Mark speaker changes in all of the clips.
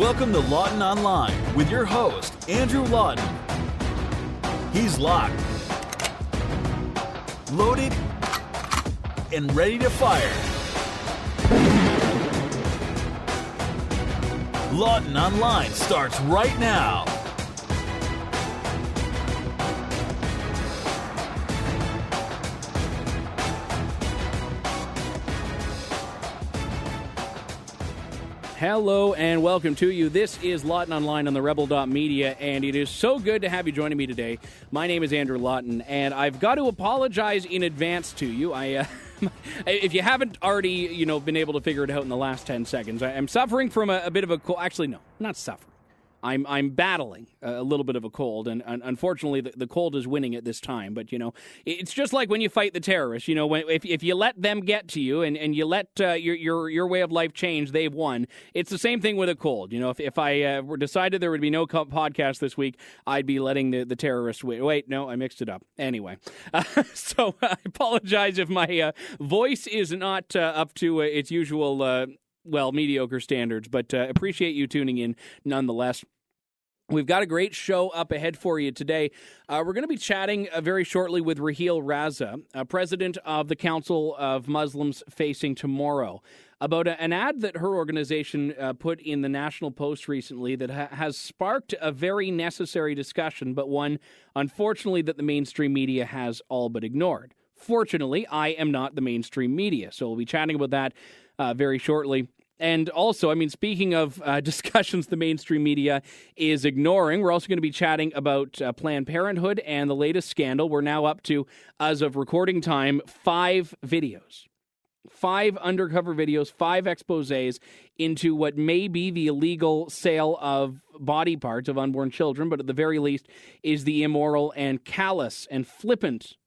Speaker 1: Welcome to Lawton Online with your host, Andrew Lawton. He's locked, loaded, and ready to fire. Lawton Online starts right now.
Speaker 2: Hello and welcome to you. This is Lawton Online on TheRebel.media, and it is so good to have you joining me today. My name is Andrew Lawton, and I've got to apologize in advance to you. If you haven't already, been able to figure it out in the last 10 seconds, I'm suffering from a bit of a cold. Actually, no, not suffering. I'm battling a little bit of a cold, and unfortunately, the cold is winning at this time. But, it's just like when you fight the terrorists. If you let them get to you and you let your way of life change, they've won. It's the same thing with a cold. If I decided there would be no podcast this week, I'd be letting the terrorists win. Wait, no, I mixed it up. Anyway, so I apologize if my voice is not up to its usual, mediocre standards, but appreciate you tuning in nonetheless. We've got a great show up ahead for you today. We're going to be chatting very shortly with Raheel Raza, president of the Council of Muslims Facing Tomorrow, about an ad that her organization put in the National Post recently that has sparked a very necessary discussion, but one, unfortunately, that the mainstream media has all but ignored. Fortunately, I am not the mainstream media, so we'll be chatting about that very shortly. And also, speaking of discussions the mainstream media is ignoring, we're also going to be chatting about Planned Parenthood and the latest scandal. We're now up to, as of recording time, 5 videos. 5 undercover videos, 5 exposés into what may be the illegal sale of body parts of unborn children, but at the very least is the immoral and callous and flippant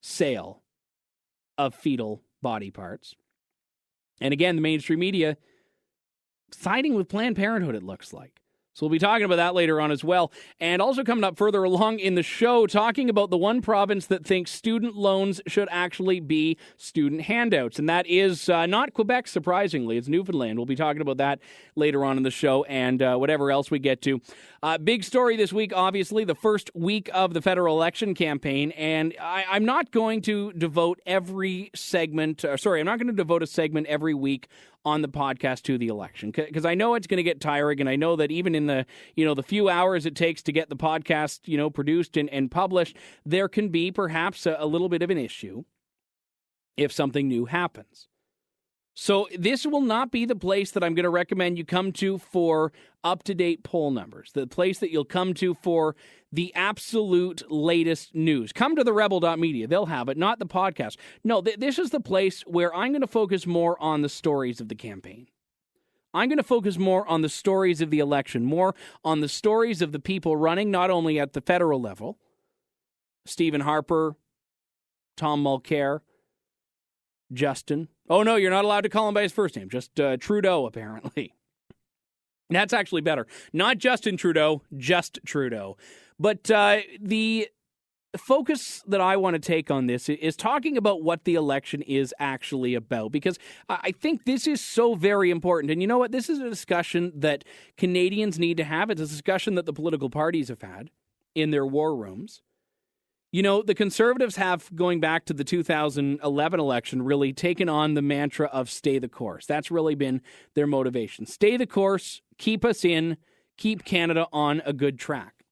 Speaker 2: sale of fetal body parts. And again, the mainstream media siding with Planned Parenthood, it looks like. So we'll be talking about that later on as well. And also coming up further along in the show, talking about the one province that thinks student loans should actually be student handouts. And that is not Quebec, surprisingly. It's Newfoundland. We'll be talking about that later on in the show and whatever else we get to. Big story this week, obviously, the first week of the federal election campaign. And I'm not going to devote every segment, I'm not going to devote a segment every week on the podcast to the election, because I know it's going to get tiring, and I know that even in the the few hours it takes to get the podcast produced and published, there can be perhaps a little bit of an issue if something new happens. So this will not be the place that I'm going to recommend you come to for up-to-date poll numbers, the place that you'll come to for the absolute latest news. Come to TheRebel.media. They'll have it, not the podcast. No, this is the place where I'm going to focus more on the stories of the campaign. I'm going to focus more on the stories of the election, more on the stories of the people running, not only at the federal level, Stephen Harper, Tom Mulcair, Justin. Oh, no, you're not allowed to call him by his first name. Just Trudeau, apparently. That's actually better. Not Justin Trudeau, just Trudeau. But the focus that I want to take on this is talking about what the election is actually about, because I think this is so very important. And you know what? This is a discussion that Canadians need to have. It's a discussion that the political parties have had in their war rooms. The Conservatives have, going back to the 2011 election, really taken on the mantra of stay the course. That's really been their motivation. Stay the course, keep us in, keep Canada on a good track.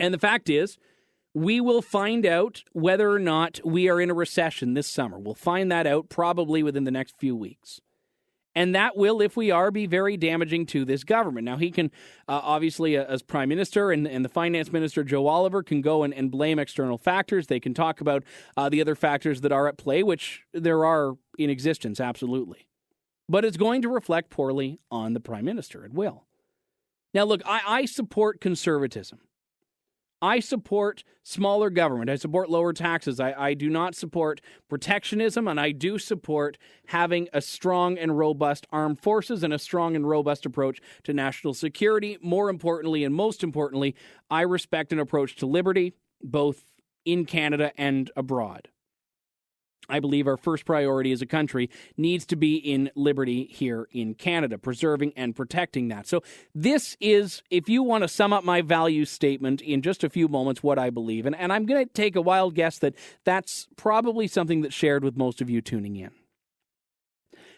Speaker 2: And the fact is, we will find out whether or not we are in a recession this summer. We'll find that out probably within the next few weeks. And that will, if we are, be very damaging to this government. Now, he can, obviously, as Prime Minister and the Finance Minister, Joe Oliver, can go and blame external factors. They can talk about the other factors that are at play, which there are in existence, absolutely. But it's going to reflect poorly on the Prime Minister. It will. Now, look, I support conservatism. I support smaller government. I support lower taxes. I do not support protectionism, and I do support having a strong and robust armed forces and a strong and robust approach to national security. More importantly, and most importantly, I respect an approach to liberty, both in Canada and abroad. I believe our first priority as a country needs to be in liberty here in Canada, preserving and protecting that. So this is, if you want to sum up my value statement in just a few moments, what I believe. And I'm going to take a wild guess that that's probably something that's shared with most of you tuning in.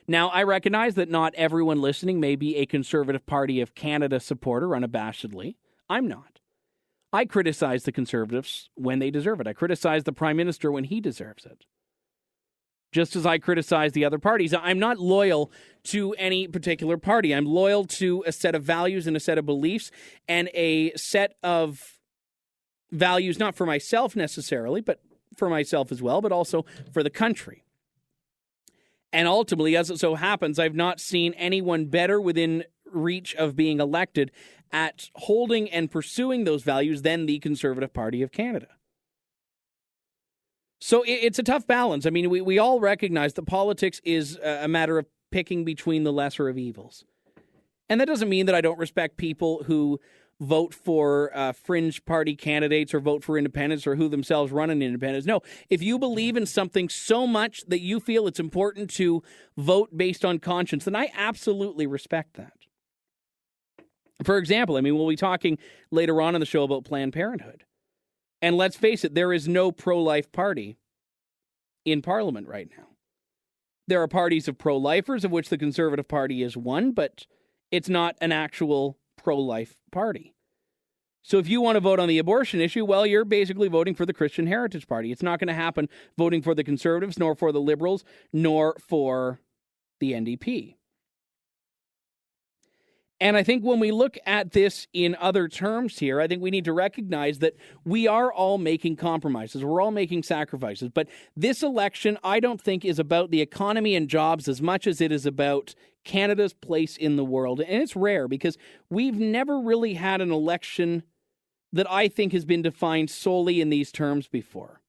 Speaker 2: Now, I recognize that not everyone listening may be a Conservative Party of Canada supporter unabashedly. I'm not. I criticize the Conservatives when they deserve it. I criticize the Prime Minister when he deserves it. Just as I criticize the other parties. I'm not loyal to any particular party. I'm loyal to a set of values and a set of beliefs and a set of values, not for myself necessarily, but for myself as well, but also for the country. And ultimately, as it so happens, I've not seen anyone better within reach of being elected at holding and pursuing those values than the Conservative Party of Canada. So it's a tough balance. I mean, we all recognize that politics is a matter of picking between the lesser of evils. And that doesn't mean that I don't respect people who vote for fringe party candidates or vote for independents or who themselves run an independence. No, if you believe in something so much that you feel it's important to vote based on conscience, then I absolutely respect that. For example, I mean, we'll be talking later on in the show about Planned Parenthood. And let's face it, there is no pro-life party in Parliament right now. There are parties of pro-lifers, of which the Conservative Party is one, but it's not an actual pro-life party. So if you want to vote on the abortion issue, well, you're basically voting for the Christian Heritage Party. It's not going to happen voting for the Conservatives, nor for the Liberals, nor for the NDP. And I think when we look at this in other terms here, I think we need to recognize that we are all making compromises. We're all making sacrifices. But this election, I don't think, is about the economy and jobs as much as it is about Canada's place in the world. And it's rare because we've never really had an election that I think has been defined solely in these terms before.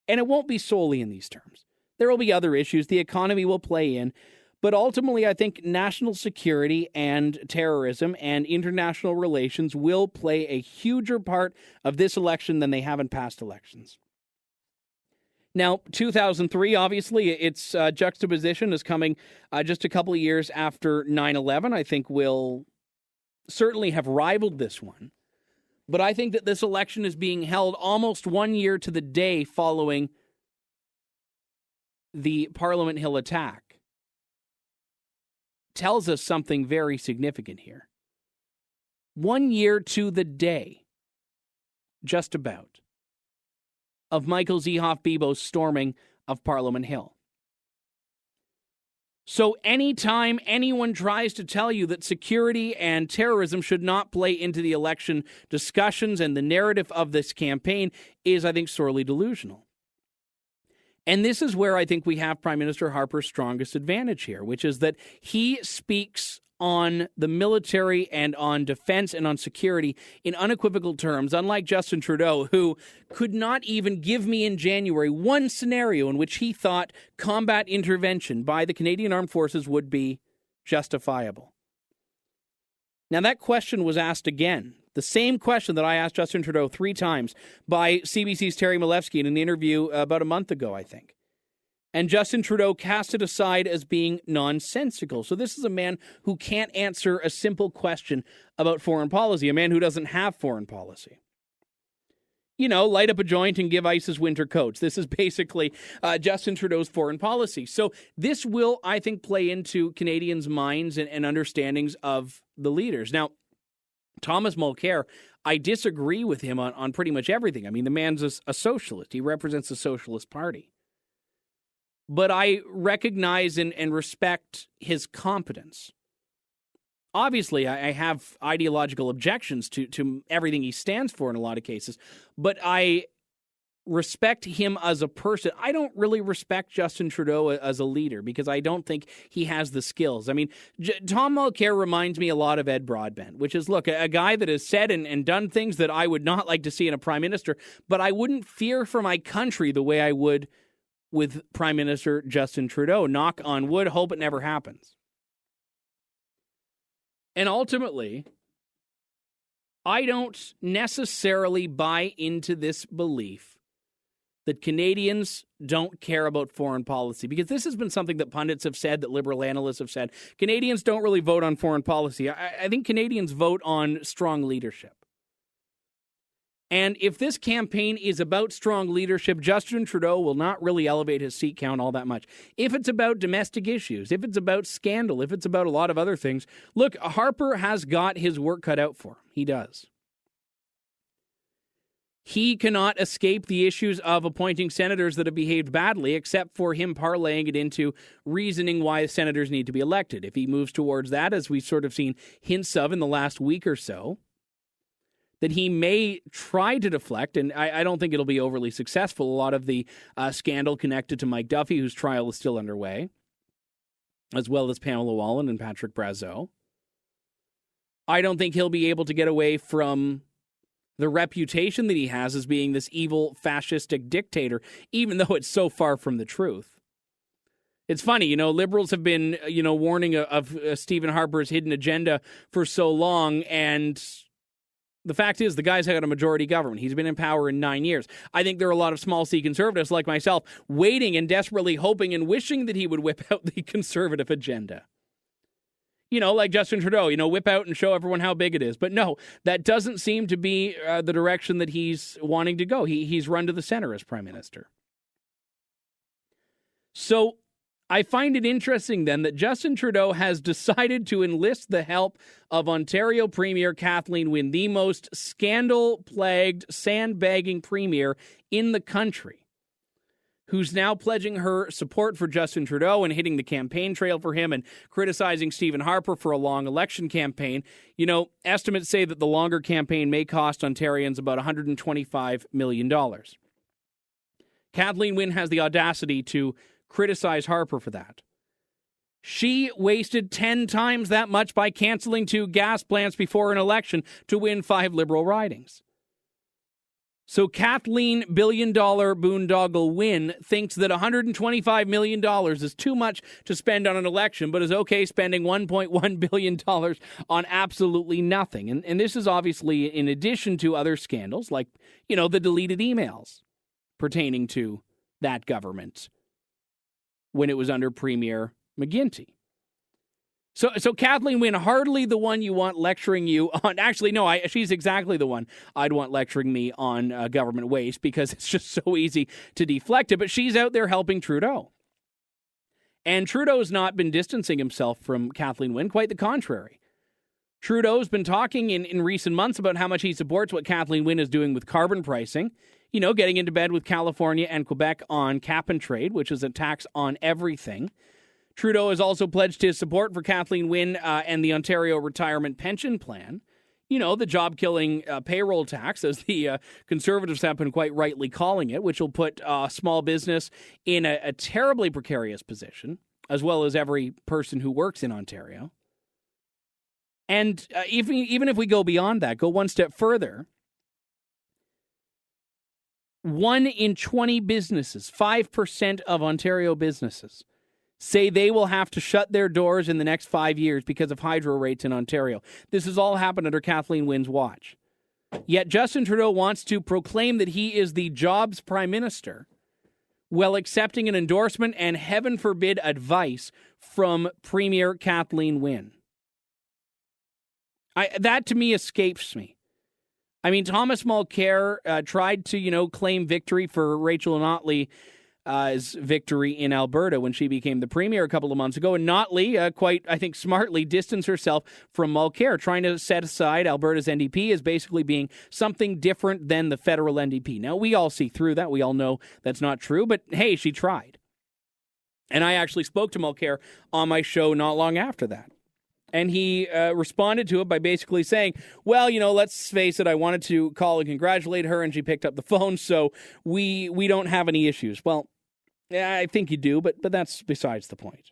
Speaker 2: And it won't be solely in these terms. There will be other issues. The economy will play in. But ultimately, I think national security and terrorism and international relations will play a huger part of this election than they have in past elections. Now, 2003, obviously, its juxtaposition is coming just a couple of years after 9/11. I think will certainly have rivaled this one. But I think that this election is being held almost 1 year to the day following the Parliament Hill attack. Tells us something very significant here. 1 year to the day, just about, of Michael Zehoff-Bebo's storming of Parliament Hill. So anytime anyone tries to tell you that security and terrorism should not play into the election discussions and the narrative of this campaign is, I think, sorely delusional. And this is where I think we have Prime Minister Harper's strongest advantage here, which is that he speaks on the military and on defense and on security in unequivocal terms, unlike Justin Trudeau, who could not even give me in January one scenario in which he thought combat intervention by the Canadian Armed Forces would be justifiable. Now, that question was asked again. The same question that I asked Justin Trudeau 3 times by CBC's Terry Malevsky in an interview about a month ago, I think. And Justin Trudeau cast it aside as being nonsensical. So this is a man who can't answer a simple question about foreign policy, a man who doesn't have foreign policy. You know, light up a joint and give ISIS winter coats. This is basically Justin Trudeau's foreign policy. So this will, I think, play into Canadians' minds and understandings of the leaders. Now, Thomas Mulcair, I disagree with him on pretty much everything. I mean, the man's a socialist. He represents the Socialist Party. But I recognize and respect his competence. Obviously, I have ideological objections to everything he stands for in a lot of cases, but I respect him as a person. I don't really respect Justin Trudeau as a leader because I don't think he has the skills. I mean, Tom Mulcair reminds me a lot of Ed Broadbent, which is, look, a guy that has said and done things that I would not like to see in a prime minister, but I wouldn't fear for my country the way I would with Prime Minister Justin Trudeau. Knock on wood, hope it never happens. And ultimately, I don't necessarily buy into this belief that Canadians don't care about foreign policy, because this has been something that pundits have said, that liberal analysts have said. Canadians don't really vote on foreign policy. I think Canadians vote on strong leadership. And if this campaign is about strong leadership, Justin Trudeau will not really elevate his seat count all that much. If it's about domestic issues, if it's about scandal, if it's about a lot of other things, look, Harper has got his work cut out for him. He does. He cannot escape the issues of appointing senators that have behaved badly, except for him parlaying it into reasoning why senators need to be elected. If he moves towards that, as we've sort of seen hints of in the last week or so, that he may try to deflect, and I don't think it'll be overly successful, a lot of the scandal connected to Mike Duffy, whose trial is still underway, as well as Pamela Wallin and Patrick Brazeau. I don't think he'll be able to get away from the reputation that he has as being this evil, fascistic dictator, even though it's so far from the truth. It's funny, liberals have been, warning of Stephen Harper's hidden agenda for so long, and the fact is, the guy's got a majority government. He's been in power in 9 years. I think there are a lot of small C conservatives like myself waiting and desperately hoping and wishing that he would whip out the conservative agenda. Like Justin Trudeau, whip out and show everyone how big it is. But no, that doesn't seem to be the direction that he's wanting to go. He's run to the center as prime minister. So I find it interesting then that Justin Trudeau has decided to enlist the help of Ontario Premier Kathleen Wynne, the most scandal-plagued, sandbagging premier in the country, who's now pledging her support for Justin Trudeau and hitting the campaign trail for him and criticizing Stephen Harper for a long election campaign. Estimates say that the longer campaign may cost Ontarians about $125 million. Kathleen Wynne has the audacity to criticize Harper for that. She wasted 10 times that much by canceling 2 gas plants before an election to win 5 Liberal ridings. So Kathleen billion-dollar boondoggle Wynne thinks that $125 million is too much to spend on an election, but is okay spending $1.1 billion on absolutely nothing. And this is obviously in addition to other scandals like, the deleted emails pertaining to that government when it was under Premier McGuinty. So Kathleen Wynne, hardly the one you want lecturing you on. Actually, no, she's exactly the one I'd want lecturing me on government waste, because it's just so easy to deflect it. But she's out there helping Trudeau. And Trudeau's not been distancing himself from Kathleen Wynne. Quite the contrary. Trudeau's been talking in recent months about how much he supports what Kathleen Wynne is doing with carbon pricing. Getting into bed with California and Quebec on cap and trade, which is a tax on everything. Trudeau has also pledged his support for Kathleen Wynne and the Ontario Retirement Pension Plan. The job-killing payroll tax, as the Conservatives have been quite rightly calling it, which will put small business in a terribly precarious position, as well as every person who works in Ontario. And even if we go beyond that, go one step further, 1 in 20 businesses, 5% of Ontario businesses, say they will have to shut their doors in the next 5 years because of hydro rates in Ontario. This has all happened under Kathleen Wynne's watch. Yet Justin Trudeau wants to proclaim that he is the jobs prime minister while accepting an endorsement and, heaven forbid, advice from Premier Kathleen Wynne. That, to me, escapes me. I mean, Thomas Mulcair tried to, claim victory for Rachel Notley's victory in Alberta when she became the premier a couple of months ago. And Notley, quite, I think, smartly distanced herself from Mulcair, trying to set aside Alberta's NDP as basically being something different than the federal NDP. Now, we all see through that. We all know that's not true. But, hey, she tried. And I actually spoke to Mulcair on my show not long after that. And he responded to it by basically saying, well, let's face it, I wanted to call and congratulate her, and she picked up the phone, so we don't have any issues. Well, yeah, I think you do, but that's besides the point.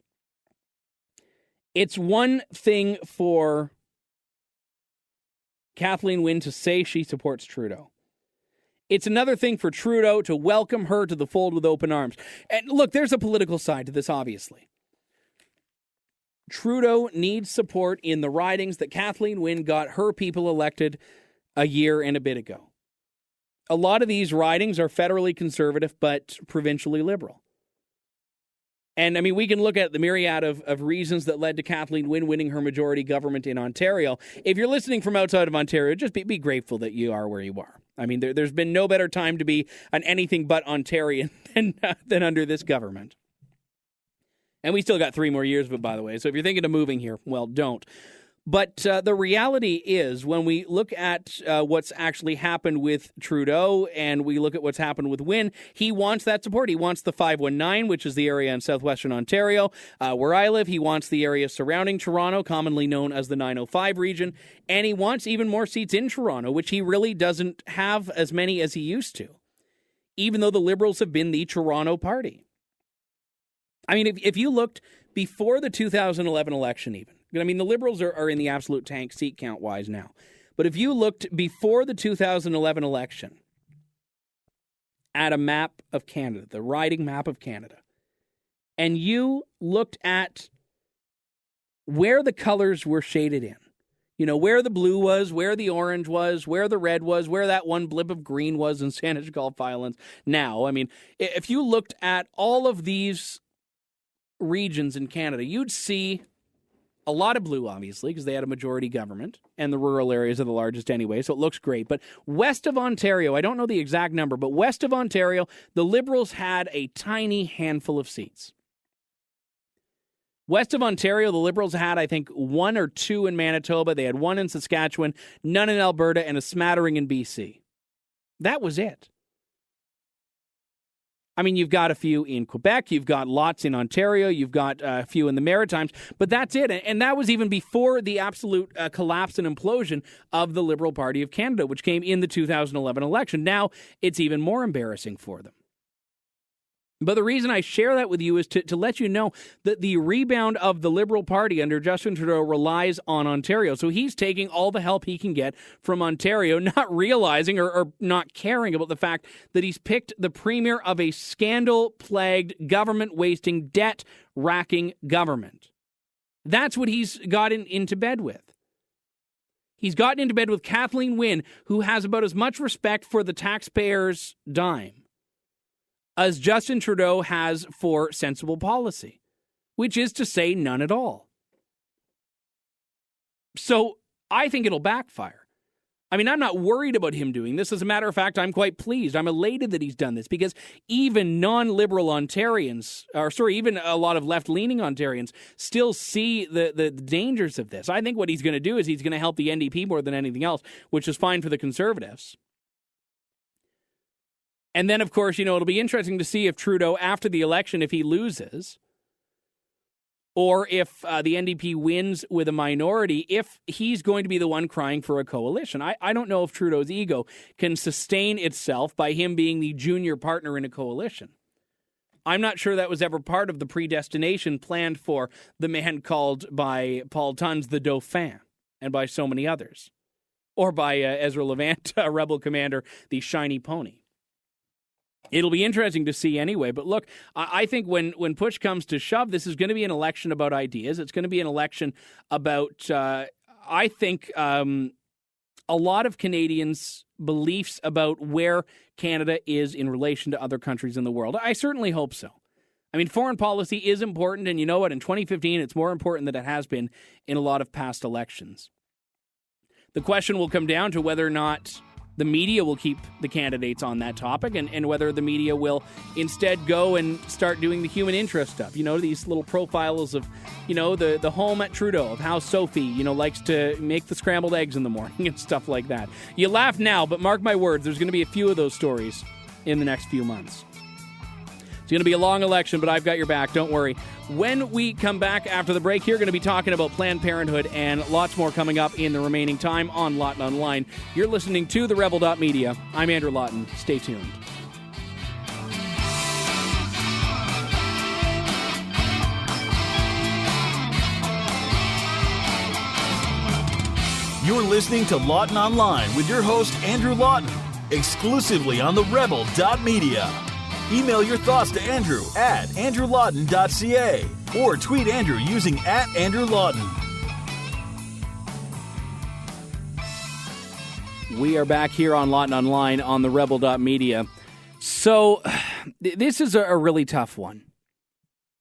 Speaker 2: It's one thing for Kathleen Wynne to say she supports Trudeau. It's another thing for Trudeau to welcome her to the fold with open arms. And look, there's a political side to this, obviously. Trudeau needs support in the ridings that Kathleen Wynne got her people elected a year and a bit ago. a lot of these ridings are federally conservative but provincially liberal. And, I mean, we can look at the myriad of reasons that led to Kathleen Wynne winning her majority government in Ontario. If you're listening from outside of Ontario, just be grateful that you are where you are. I mean, there's been no better time to be an anything but Ontarian than under this government. And we still got 3 more years of it, by the way. So if you're thinking of moving here, well, don't. But the reality is, when we look at what's actually happened with Trudeau and we look at what's happened with Wynne, he wants that support. He wants the 519, which is the area in southwestern Ontario, where I live. He wants the area surrounding Toronto, commonly known as the 905 region. And he wants even more seats in Toronto, which he really doesn't have as many as he used to, even though the Liberals have been the Toronto party. I mean, if you looked before the 2011 election even, I mean, the Liberals are in the absolute tank seat count-wise now. But if you looked before the 2011 election at a map of Canada, the riding map of Canada, and you looked at where the colors were shaded in, you know, where the blue was, where the orange was, where the red was, where that one blip of green was in Saanich Gulf Islands. Now, I mean, if you looked at all of these regions in Canada, you'd see a lot of blue, obviously, because they had a majority government, and the rural areas are the largest anyway, so it looks great. But west of Ontario, I don't know the exact number, but west of Ontario, the Liberals had a tiny handful of seats. West of Ontario, the Liberals had, I think, 1 or 2 in Manitoba. They had 1 in Saskatchewan, none in Alberta, and a smattering in BC. That was it. I mean, you've got a few in Quebec, you've got lots in Ontario, you've got a few in the Maritimes, but that's it. And that was even before the absolute collapse and implosion of the Liberal Party of Canada, which came in the 2011 election. Now, it's even more embarrassing for them. But the reason I share that with you is to let you know that the rebound of the Liberal Party under Justin Trudeau relies on Ontario. So he's taking all the help he can get from Ontario, not realizing or not caring about the fact that he's picked the premier of a scandal-plagued, government-wasting, debt-racking government. That's what he's gotten into bed with. He's gotten into bed with Kathleen Wynne, who has about as much respect for the taxpayer's dime as Justin Trudeau has for sensible policy, which is to say none at all. So I think it'll backfire. I mean, I'm not worried about him doing this. As a matter of fact, I'm quite pleased. I'm elated that he's done this because even non-liberal Ontarians, even a lot of left-leaning Ontarians, still see the dangers of this. I think what he's going to do is he's going to help the NDP more than anything else, which is fine for the Conservatives. And then, of course, you know, it'll be interesting to see if Trudeau, after the election, if he loses, or if the NDP wins with a minority, if he's going to be the one crying for a coalition. I don't know if Trudeau's ego can sustain itself by him being the junior partner in a coalition. I'm not sure that was ever part of the predestination planned for the man called by Paul Tons the Dauphin, and by so many others. Or by Ezra Levant, a rebel commander, the shiny pony. It'll be interesting to see anyway. But look, I think when push comes to shove, this is going to be an election about ideas. It's going to be an election about, I think, a lot of Canadians' beliefs about where Canada is in relation to other countries in the world. I certainly hope so. I mean, foreign policy is important. And you know what? In 2015, it's more important than it has been in a lot of past elections. The question will come down to whether or not the media will keep the candidates on that topic and whether the media will instead go and start doing the human interest stuff. You know, these little profiles of, you know, the home at Trudeau, of how Sophie, you know, likes to make the scrambled eggs in the morning and stuff like that. You laugh now, but mark my words, there's going to be a few of those stories in the next few months. It's going to be a long election, but I've got your back. Don't worry. When we come back after the break, you're going to be talking about Planned Parenthood and lots more coming up in the remaining time on Lawton Online. You're listening to TheRebel.media. I'm Andrew Lawton. Stay tuned.
Speaker 1: You're listening to Lawton Online with your host, Andrew Lawton, exclusively on TheRebel.media. Email your thoughts to Andrew at andrewlawton.ca or tweet Andrew using @AndrewLawton.
Speaker 2: We are back here on Lawton Online on TheRebel.media. So, this is a really tough one.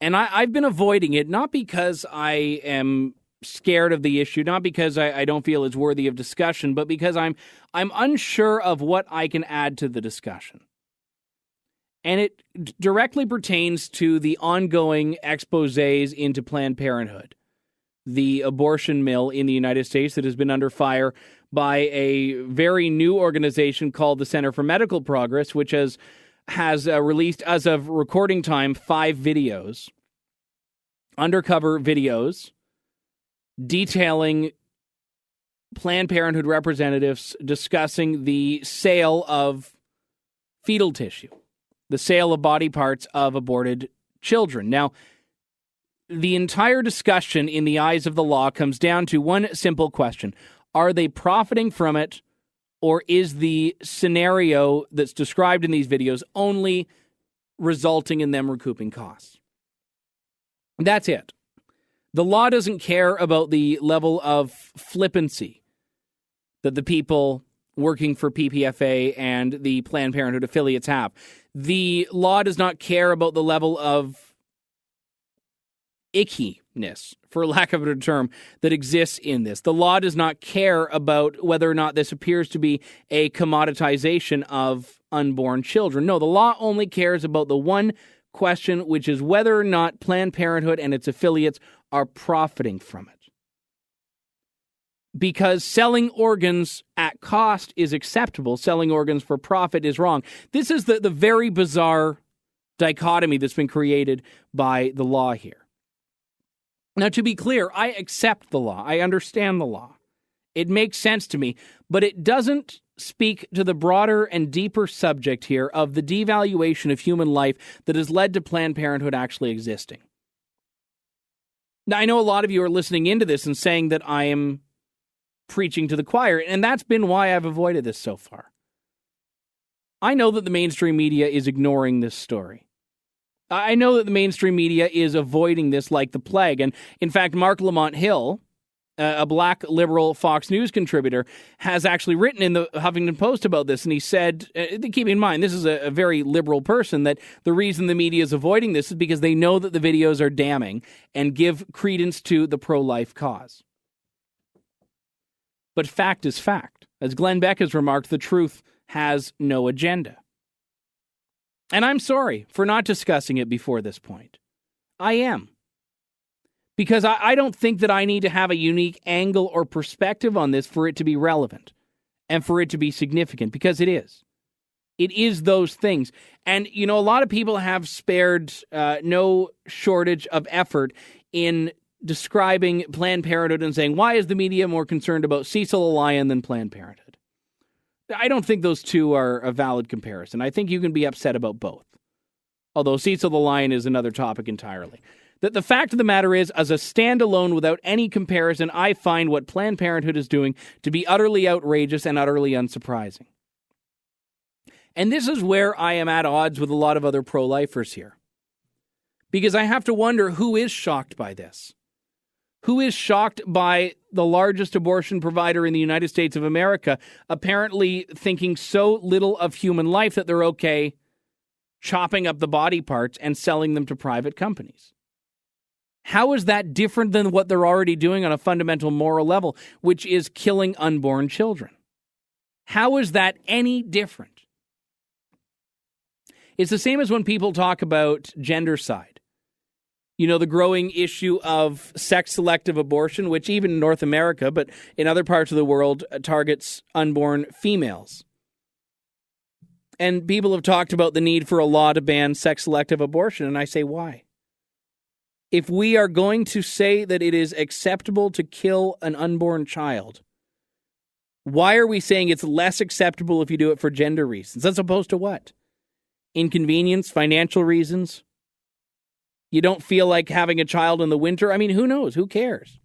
Speaker 2: And I've been avoiding it, not because I am scared of the issue, not because I don't feel it's worthy of discussion, but because I'm unsure of what I can add to the discussion. And it directly pertains to the ongoing exposés into Planned Parenthood, the abortion mill in the United States that has been under fire by a very new organization called the Center for Medical Progress, which has released, as of recording time, 5 videos, undercover videos, detailing Planned Parenthood representatives discussing the sale of fetal tissue, the sale of body parts of aborted children. Now, the entire discussion in the eyes of the law comes down to one simple question. Are they profiting from it, or is the scenario that's described in these videos only resulting in them recouping costs? That's it. The law doesn't care about the level of flippancy that the people working for PPFA and the Planned Parenthood affiliates have. The law does not care about the level of ickiness, for lack of a better term, that exists in this. The law does not care about whether or not this appears to be a commoditization of unborn children. No, the law only cares about the one question, which is whether or not Planned Parenthood and its affiliates are profiting from it. Because selling organs at cost is acceptable, selling organs for profit is wrong. This is the very bizarre dichotomy that's been created by the law here. Now, to be clear, I accept the law. I understand the law. It makes sense to me, but it doesn't speak to the broader and deeper subject here of the devaluation of human life that has led to Planned Parenthood actually existing. Now, I know a lot of you are listening into this and saying that I am preaching to the choir, and that's been why I've avoided this so far. I know that the mainstream media is ignoring this story. I know that the mainstream media is avoiding this like the plague. And in fact, Mark Lamont Hill, a black liberal Fox News contributor, has actually written in the Huffington Post about this. And he said, keep in mind, this is a very liberal person, that the reason the media is avoiding this is because they know that the videos are damning and give credence to the pro-life cause. But fact is fact. As Glenn Beck has remarked, the truth has no agenda. And I'm sorry for not discussing it before this point. I am. Because I don't think that I need to have a unique angle or perspective on this for it to be relevant and for it to be significant, because it is. It is those things. And, you know, a lot of people have spared no shortage of effort in describing Planned Parenthood and saying, why is the media more concerned about Cecil the Lion than Planned Parenthood? I don't think those two are a valid comparison. I think you can be upset about both. Although Cecil the Lion is another topic entirely. The fact of the matter is, as a standalone without any comparison, I find what Planned Parenthood is doing to be utterly outrageous and utterly unsurprising. And this is where I am at odds with a lot of other pro-lifers here. Because I have to wonder who is shocked by this. Who is shocked by the largest abortion provider in the United States of America apparently thinking so little of human life that they're okay chopping up the body parts and selling them to private companies? How is that different than what they're already doing on a fundamental moral level, which is killing unborn children? How is that any different? It's the same as when people talk about gendercide. You know, the growing issue of sex-selective abortion, which even in North America, but in other parts of the world, targets unborn females. And people have talked about the need for a law to ban sex-selective abortion, and I say, why? If we are going to say that it is acceptable to kill an unborn child, why are we saying it's less acceptable if you do it for gender reasons? As opposed to what? Inconvenience, financial reasons? You don't feel like having a child in the winter? I mean, who knows? Who cares?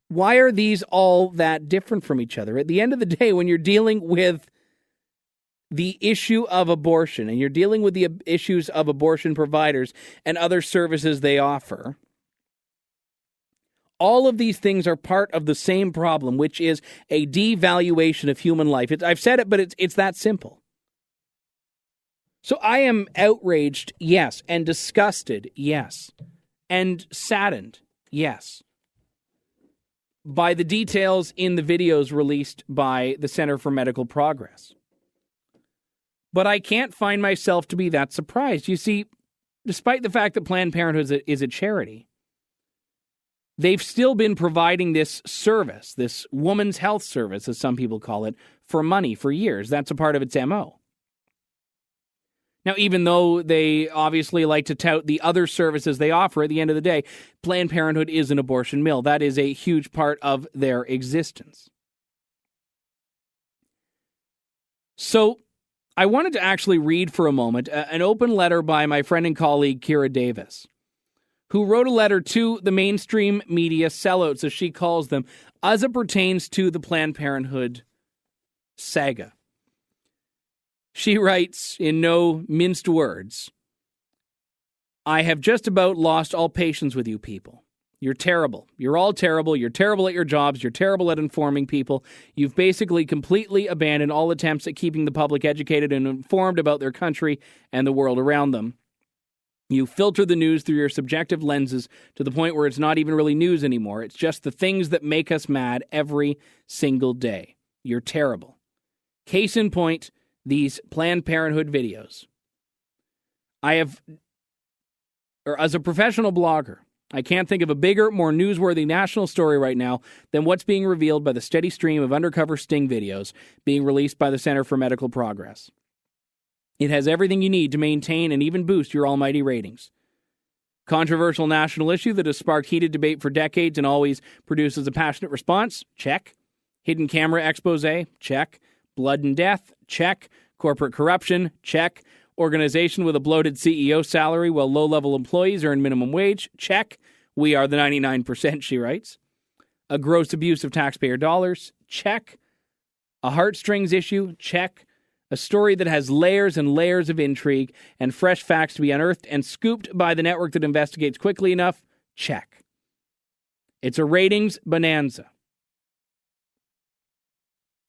Speaker 2: Why are these all that different from each other? At the end of the day, when you're dealing with the issue of abortion and you're dealing with the issues of abortion providers and other services they offer, All of these things are part of the same problem, which is a devaluation of human life. I've said it, but it's that simple. So I am outraged, yes, and disgusted, yes, and saddened, yes, by the details in the videos released by the Center for Medical Progress. But I can't find myself to be that surprised. You see, despite the fact that Planned Parenthood is a charity, they've still been providing this service, this woman's health service, as some people call it, for money for years. That's a part of its MO. Now, even though they obviously like to tout the other services they offer, at the end of the day, Planned Parenthood is an abortion mill. That is a huge part of their existence. So I wanted to actually read for a moment an open letter by my friend and colleague, Kira Davis, who wrote a letter to the mainstream media sellouts, as she calls them, as it pertains to the Planned Parenthood saga. She writes, in no minced words, "I have just about lost all patience with you people. You're terrible. You're all terrible. You're terrible at your jobs. You're terrible at informing people. You've basically completely abandoned all attempts at keeping the public educated and informed about their country and the world around them. You filter the news through your subjective lenses to the point where it's not even really news anymore. It's just the things that make us mad every single day. You're terrible. Case in point, these Planned Parenthood videos. As a professional blogger, I can't think of a bigger, more newsworthy national story right now than what's being revealed by the steady stream of undercover sting videos being released by the Center for Medical Progress. It has everything you need to maintain and even boost your almighty ratings. Controversial national issue that has sparked heated debate for decades and always produces a passionate response? Check. Hidden camera expose? Check. Blood and death? Check. Corporate corruption? Check. Organization with a bloated CEO salary while low-level employees earn minimum wage? Check. We are the 99%, she writes. A gross abuse of taxpayer dollars? Check. A heartstrings issue? Check. A story that has layers and layers of intrigue and fresh facts to be unearthed and scooped by the network that investigates quickly enough? Check. It's a ratings bonanza.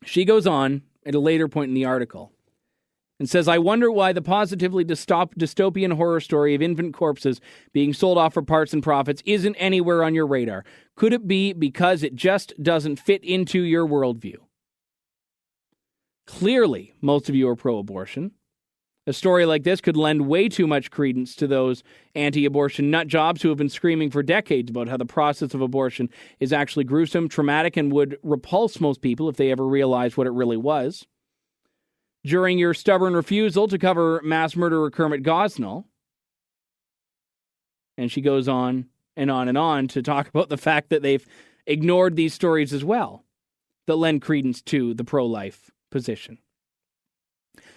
Speaker 2: She goes on at a later point in the article and says, I wonder why the positively dystopian horror story of infant corpses being sold off for parts and profits isn't anywhere on your radar. Could it be because it just doesn't fit into your worldview? Clearly, most of you are pro-abortion. A story like this could lend way too much credence to those anti-abortion nutjobs who have been screaming for decades about how the process of abortion is actually gruesome, traumatic, and would repulse most people if they ever realized what it really was. During your stubborn refusal to cover mass murderer Kermit Gosnell, and she goes on and on and on to talk about the fact that they've ignored these stories as well that lend credence to the pro-life position.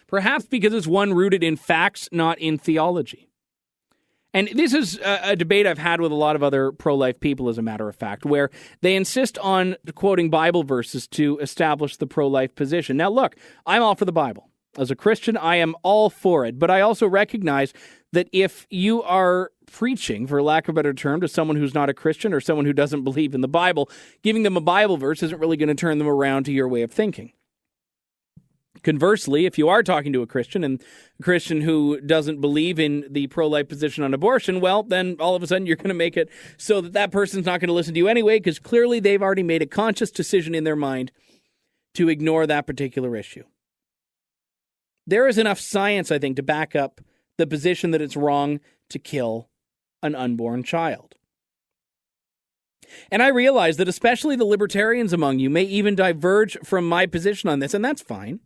Speaker 2: Perhaps because it's one rooted in facts, not in theology. And this is a debate I've had with a lot of other pro-life people, as a matter of fact, where they insist on quoting Bible verses to establish the pro-life position. Now, look, I'm all for the Bible. As a Christian, I am all for it. But I also recognize that if you are preaching, for lack of a better term, to someone who's not a Christian or someone who doesn't believe in the Bible, giving them a Bible verse isn't really going to turn them around to your way of thinking. Conversely, if you are talking to a Christian and a Christian who doesn't believe in the pro-life position on abortion, well, then all of a sudden you're going to make it so that that person's not going to listen to you anyway, because clearly they've already made a conscious decision in their mind to ignore that particular issue. There is enough science, I think, to back up the position that it's wrong to kill an unborn child. And I realize that especially the libertarians among you may even diverge from my position on this, and that's fine.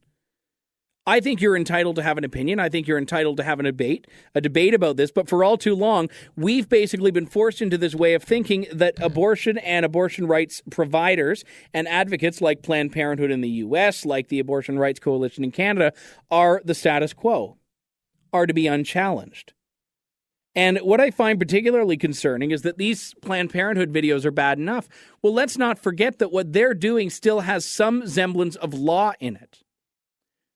Speaker 2: I think you're entitled to have an opinion. I think you're entitled to have a debate about this. But for all too long, we've basically been forced into this way of thinking that abortion and abortion rights providers and advocates like Planned Parenthood in the U.S., like the Abortion Rights Coalition in Canada, are the status quo, are to be unchallenged. And what I find particularly concerning is that these Planned Parenthood videos are bad enough. Well, let's not forget that what they're doing still has some semblance of law in it.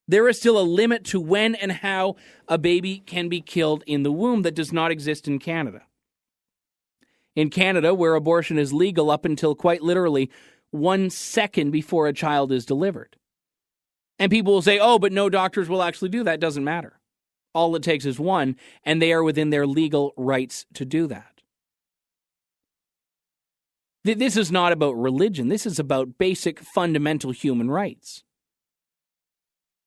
Speaker 2: There is still a limit to when and how a baby can be killed in the womb that does not exist in Canada. In Canada, where abortion is legal up until quite literally 1 second before a child is delivered. And people will say, oh, but no doctors will actually do that. It doesn't matter. All it takes is one, and they are within their legal rights to do that. This is not about religion. This is about basic fundamental human rights.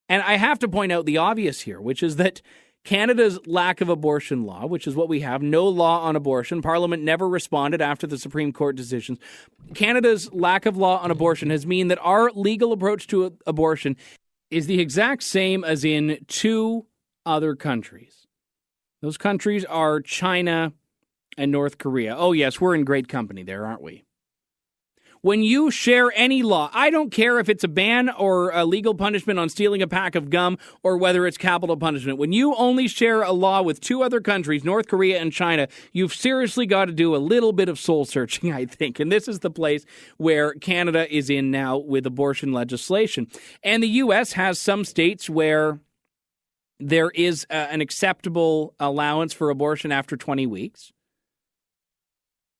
Speaker 2: And I have to point out the obvious here, which is that Canada's lack of abortion law, which is what we have, no law on abortion. Parliament never responded after the Supreme Court decisions. Canada's lack of law on abortion has meant that our legal approach to abortion is the exact same as in 2 other countries. Those countries are China and North Korea. Oh, yes, we're in great company there, aren't we? When you share any law, I don't care if it's a ban or a legal punishment on stealing a pack of gum or whether it's capital punishment. When you only share a law with 2 other countries, North Korea and China, you've seriously got to do a little bit of soul searching, I think. And this is the place where Canada is in now with abortion legislation. And the U.S. has some states where there is an acceptable allowance for abortion after 20 weeks.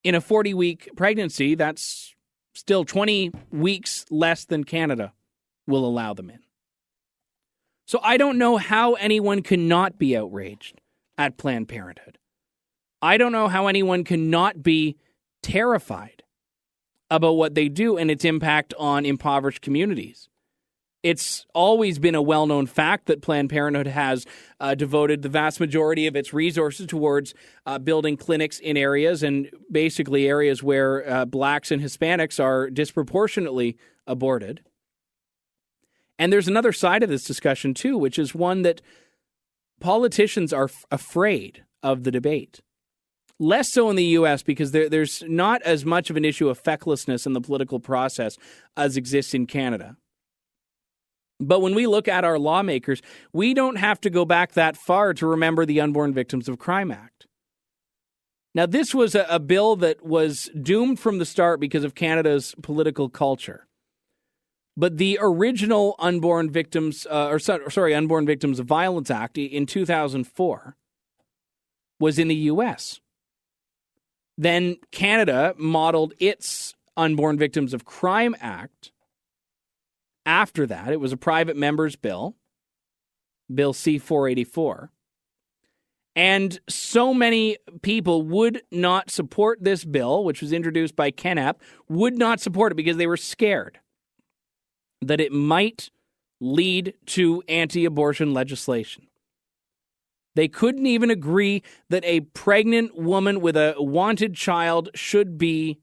Speaker 2: In a 40-week pregnancy, that's still 20 weeks less than Canada will allow them in. So I don't know how anyone cannot be outraged at Planned Parenthood. I don't know how anyone cannot be terrified about what they do and its impact on impoverished communities. It's always been a well-known fact that Planned Parenthood has devoted the vast majority of its resources towards building clinics in areas, and basically areas where blacks and Hispanics are disproportionately aborted. And there's another side of this discussion, too, which is one that politicians are afraid of the debate. Less so in the U.S. because there's not as much of an issue of fecklessness in the political process as exists in Canada. But when we look at our lawmakers, we don't have to go back that far to remember the Unborn Victims of Crime Act. Now, this was a bill that was doomed from the start because of Canada's political culture. But the original Unborn Victims of Violence Act in 2004 was in the U.S. Then Canada modeled its Unborn Victims of Crime Act. After that, it was a private member's bill, Bill C-484. And so many people would not support this bill, which was introduced by Kennep, would not support it because they were scared that it might lead to anti-abortion legislation. They couldn't even agree that a pregnant woman with a wanted child should be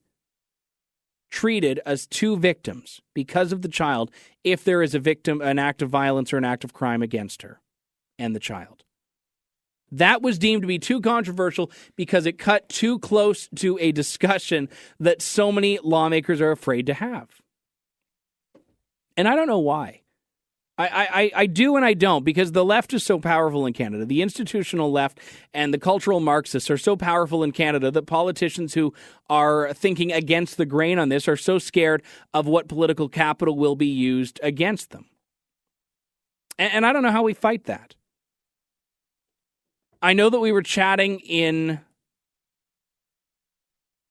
Speaker 2: treated as 2 victims because of the child if there is an act of violence or an act of crime against her and the child. That was deemed to be too controversial because it cut too close to a discussion that so many lawmakers are afraid to have. And I don't know why. I do and I don't, because the left is so powerful in Canada. The institutional left and the cultural Marxists are so powerful in Canada that politicians who are thinking against the grain on this are so scared of what political capital will be used against them. And I don't know how we fight that. I know that we were chatting in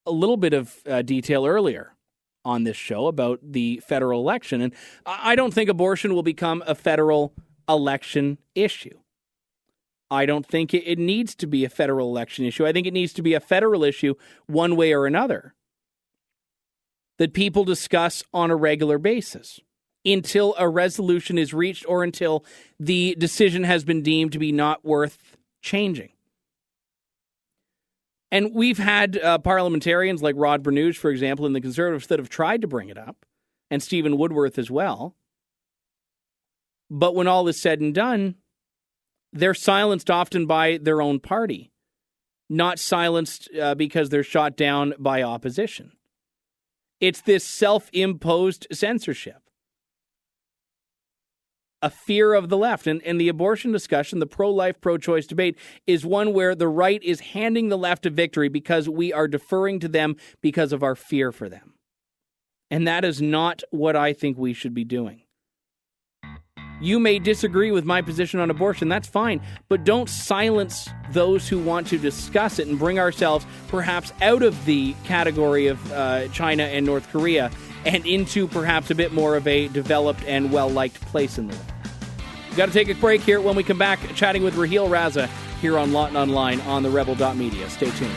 Speaker 2: a little bit of detail earlier on this show about the federal election. And I don't think abortion will become a federal election issue. I don't think it needs to be a federal election issue. I think it needs to be a federal issue one way or another that people discuss on a regular basis until a resolution is reached or until the decision has been deemed to be not worth changing. And we've had parliamentarians like Rod Bernouge, for example, and the Conservatives that have tried to bring it up, and Stephen Woodworth as well. But when all is said and done, they're silenced often by their own party, not silenced because they're shot down by opposition. It's this self-imposed censorship. A fear of the left. And the abortion discussion, the pro-life, pro-choice debate, is one where the right is handing the left a victory because we are deferring to them because of our fear for them. And that is not what I think we should be doing. You may disagree with my position on abortion. That's fine. But don't silence those who want to discuss it and bring ourselves perhaps out of the category of China and North Korea and into perhaps a bit more of a developed and well-liked place in the world. We've got to take a break here. When we come back, chatting with Raheel Raza here on Lawton Online on TheRebel.media. Stay tuned.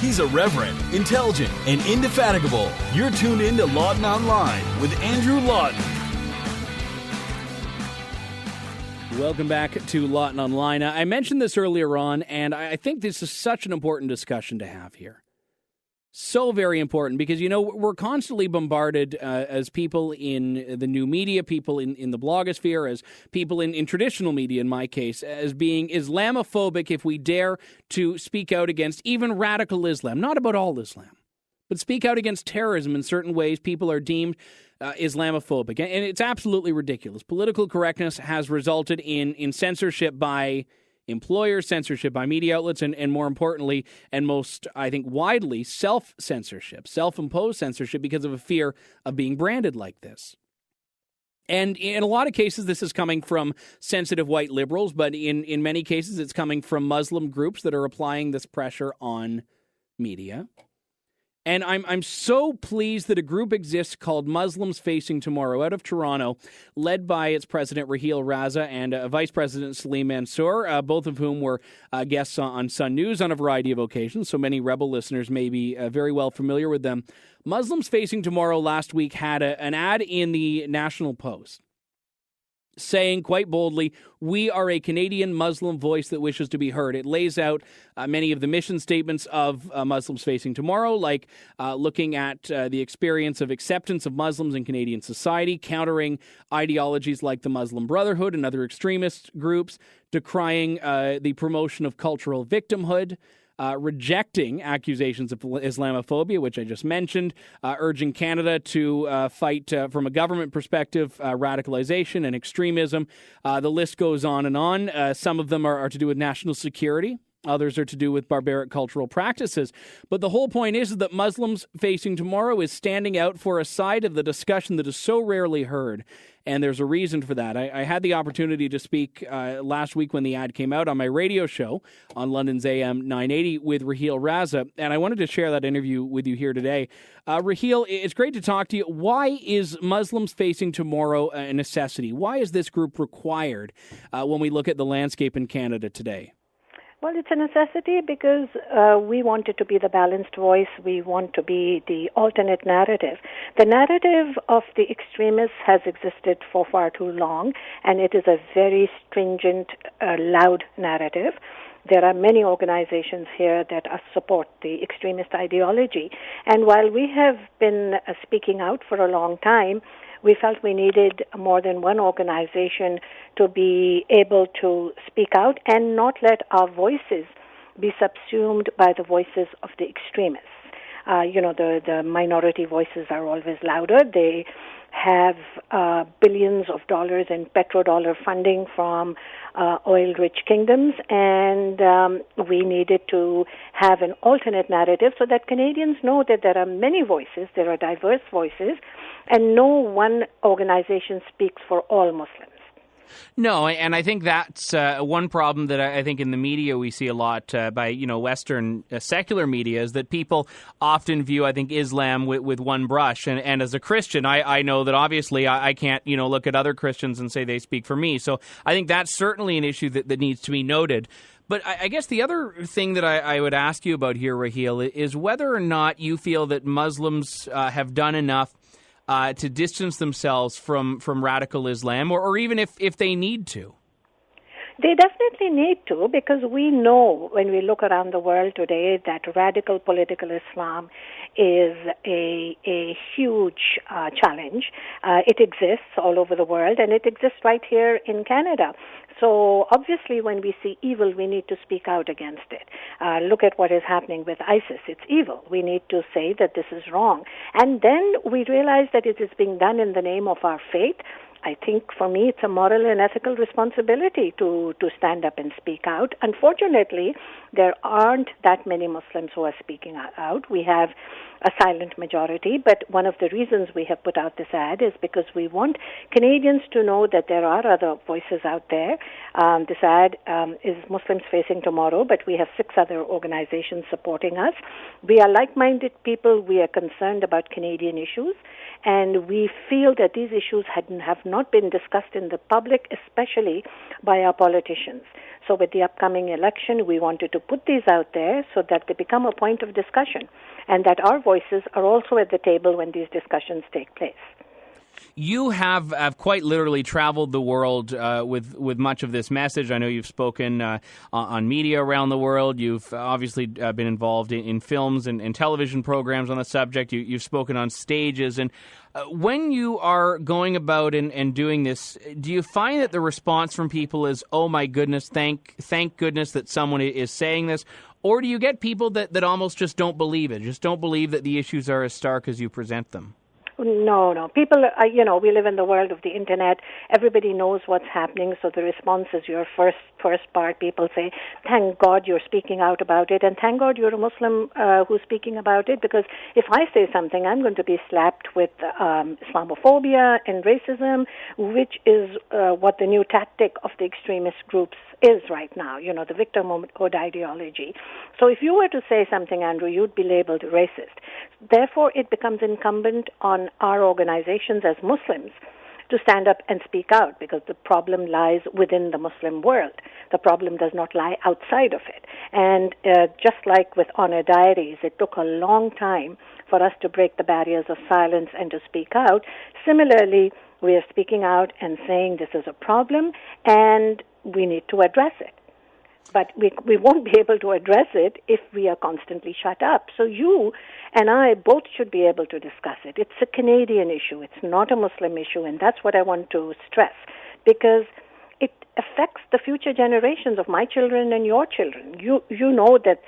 Speaker 1: He's irreverent, intelligent, and indefatigable. You're tuned in to Lawton Online with Andrew Lawton.
Speaker 2: Welcome back to Lawton Online. I mentioned this earlier on, and I think this is such an important discussion to have here. So very important because, you know, we're constantly bombarded as people in the new media, people in the blogosphere, as people in traditional media, in my case, as being Islamophobic if we dare to speak out against even radical Islam. Not about all Islam, but speak out against terrorism in certain ways. People are deemed Islamophobic. And it's absolutely ridiculous. Political correctness has resulted in censorship by employers, censorship by media outlets, and more importantly, and most, I think, widely, self-censorship, self-imposed censorship because of a fear of being branded like this. And in a lot of cases, this is coming from sensitive white liberals, but in many cases, it's coming from Muslim groups that are applying this pressure on media. And I'm so pleased that a group exists called Muslims Facing Tomorrow out of Toronto, led by its president, Raheel Raza, and Vice President Salim Mansour, both of whom were guests on Sun News on a variety of occasions, so many Rebel listeners may be very well familiar with them. Muslims Facing Tomorrow last week had an ad in the National Post saying quite boldly, "We are a Canadian Muslim voice that wishes to be heard." It lays out many of the mission statements of Muslims Facing Tomorrow, like looking at the experience of acceptance of Muslims in Canadian society, countering ideologies like the Muslim Brotherhood and other extremist groups, decrying the promotion of cultural victimhood, rejecting accusations of Islamophobia, which I just mentioned, urging Canada to fight, from a government perspective, radicalization and extremism. The list goes on and on. Some of them are to do with national security. Others are to do with barbaric cultural practices. But the whole point is that Muslims Facing Tomorrow is standing out for a side of the discussion that is so rarely heard. And there's a reason for that. I had the opportunity to speak last week when the ad came out on my radio show on London's AM 980 with Raheel Raza, and I wanted to share that interview with you here today. Raheel, it's great to talk to you. Why is Muslims Facing Tomorrow a necessity? Why is this group required when we look at the landscape in Canada today?
Speaker 3: Well, it's a necessity because we want it to be the balanced voice. We want to be the alternate narrative. The narrative of the extremists has existed for far too long, and it is a very stringent, loud narrative. There are many organizations here that support the extremist ideology. And while we have been speaking out for a long time, we felt we needed more than one organization to be able to speak out and not let our voices be subsumed by the voices of the extremists. The minority voices are always louder. They have billions of dollars in petrodollar funding from oil-rich kingdoms, and we needed to have an alternate narrative so that Canadians know that there are many voices, there are diverse voices, and no one organization speaks for all Muslims.
Speaker 2: No, and I think that's one problem that I think in the media we see a lot by Western secular media is that people often view, I think, Islam with one brush. And as a Christian, I know that obviously I can't look at other Christians and say they speak for me. So I think that's certainly an issue that needs to be noted. But I guess the other thing that I would ask you about here, Raheel, is whether or not you feel that Muslims have done enough to distance themselves from radical Islam, or even if they need to.
Speaker 3: They definitely need to, because we know when we look around the world today that radical political Islam is a huge challenge. It exists all over the world, and it exists right here in Canada. So obviously when we see evil, we need to speak out against it. Look at what is happening with ISIS. It's evil. We need to say that this is wrong. And then we realize that it is being done in the name of our faith. I think for me it's a moral and ethical responsibility to stand up and speak out. Unfortunately, there aren't that many Muslims who are speaking out. We have a silent majority, but one of the reasons we have put out this ad is because we want Canadians to know that there are other voices out there. This ad is Muslims Facing Tomorrow, but we have 6 other organizations supporting us. We are like-minded people. We are concerned about Canadian issues, and we feel that these issues have not been discussed in the public, especially by our politicians. So with the upcoming election, we wanted to put these out there so that they become a point of discussion and that our voices are also at the table when these discussions take place.
Speaker 2: You have quite literally traveled the world with much of this message. I know you've spoken on media around the world. You've obviously been involved in films and television programs on the subject. You've spoken on stages. And when you are going about and doing this, do you find that the response from people is, oh my goodness, thank goodness that someone is saying this? Or do you get people that almost just don't believe it, just don't believe that the issues are as stark as you present them?
Speaker 3: No. People, we live in the world of the internet. Everybody knows what's happening, so the response is your first part. People say, thank God you're speaking out about it, and thank God you're a Muslim who's speaking about it, because if I say something, I'm going to be slapped with Islamophobia and racism, which is what the new tactic of the extremist groups is right now, the victimhood ideology. So if you were to say something, Andrew, you'd be labeled racist. Therefore, it becomes incumbent on our organizations as Muslims to stand up and speak out, because the problem lies within the Muslim world. The problem does not lie outside of it. And just like with Honor Diaries, it took a long time for us to break the barriers of silence and to speak out. Similarly, we are speaking out and saying this is a problem and we need to address it. But we won't be able to address it if we are constantly shut up. So you and I both should be able to discuss it. It's a Canadian issue. It's not a Muslim issue, and that's what I want to stress, because it affects the future generations of my children and your children. You know that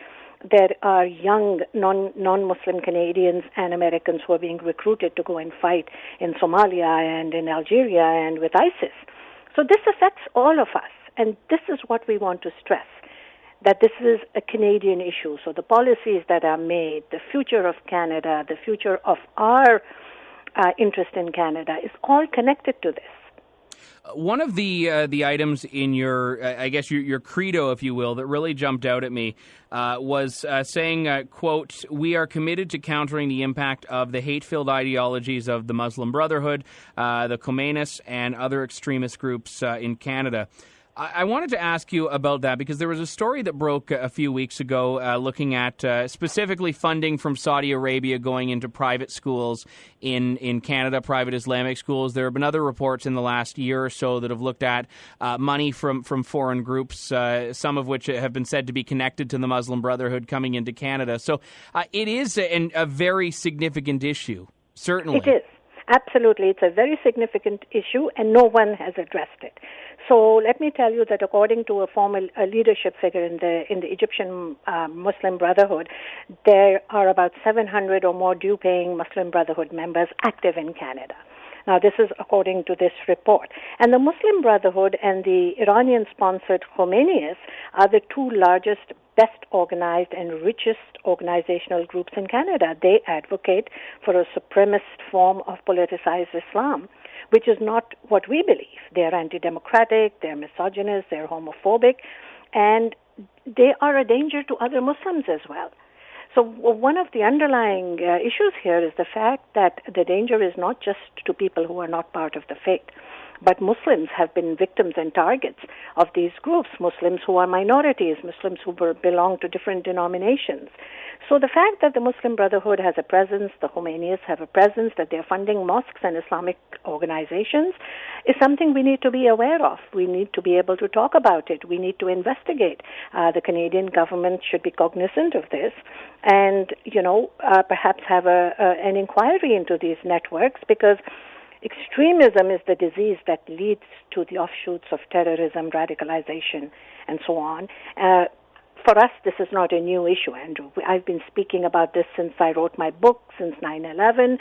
Speaker 3: there are young non-Muslim Canadians and Americans who are being recruited to go and fight in Somalia and in Algeria and with ISIS. So this affects all of us. And this is what we want to stress, that this is a Canadian issue. So the policies that are made, the future of Canada, the future of our interest in Canada is all connected to this.
Speaker 2: One of the items in your, I guess, your credo, if you will, that really jumped out at me was saying, quote, "We are committed to countering the impact of the hate-filled ideologies of the Muslim Brotherhood, the Communists, and other extremist groups in Canada." I wanted to ask you about that because there was a story that broke a few weeks ago looking at specifically funding from Saudi Arabia going into private schools in Canada, private Islamic schools. There have been other reports in the last year or so that have looked at money from foreign groups, some of which have been said to be connected to the Muslim Brotherhood coming into Canada. So it is a very significant issue, certainly.
Speaker 3: It is. Absolutely. It's a very significant issue, and no one has addressed it. So let me tell you that according to a former leadership figure in the Egyptian Muslim Brotherhood, there are about 700 or more due-paying Muslim Brotherhood members active in Canada. Now, this is according to this report. And the Muslim Brotherhood and the Iranian-sponsored Khomeinis are the two largest, best organized and richest organizational groups in Canada. They advocate for a supremacist form of politicized Islam, which is not what we believe. They're anti-democratic, they're misogynist, they're homophobic, and they are a danger to other Muslims as well. So one of the underlying issues here is the fact that the danger is not just to people who are not part of the faith, but Muslims have been victims and targets of these groups, Muslims who are minorities, Muslims who belong to different denominations. So the fact that the Muslim Brotherhood has a presence, the Khomeinis have a presence, that they're funding mosques and Islamic organizations is something we need to be aware of. We need to be able to talk about it. We need to investigate. The Canadian government should be cognizant of this and, perhaps have an inquiry into these networks, because extremism is the disease that leads to the offshoots of terrorism, radicalization, and so on. For us, this is not a new issue, Andrew. I've been speaking about this since I wrote my book, since 9/11.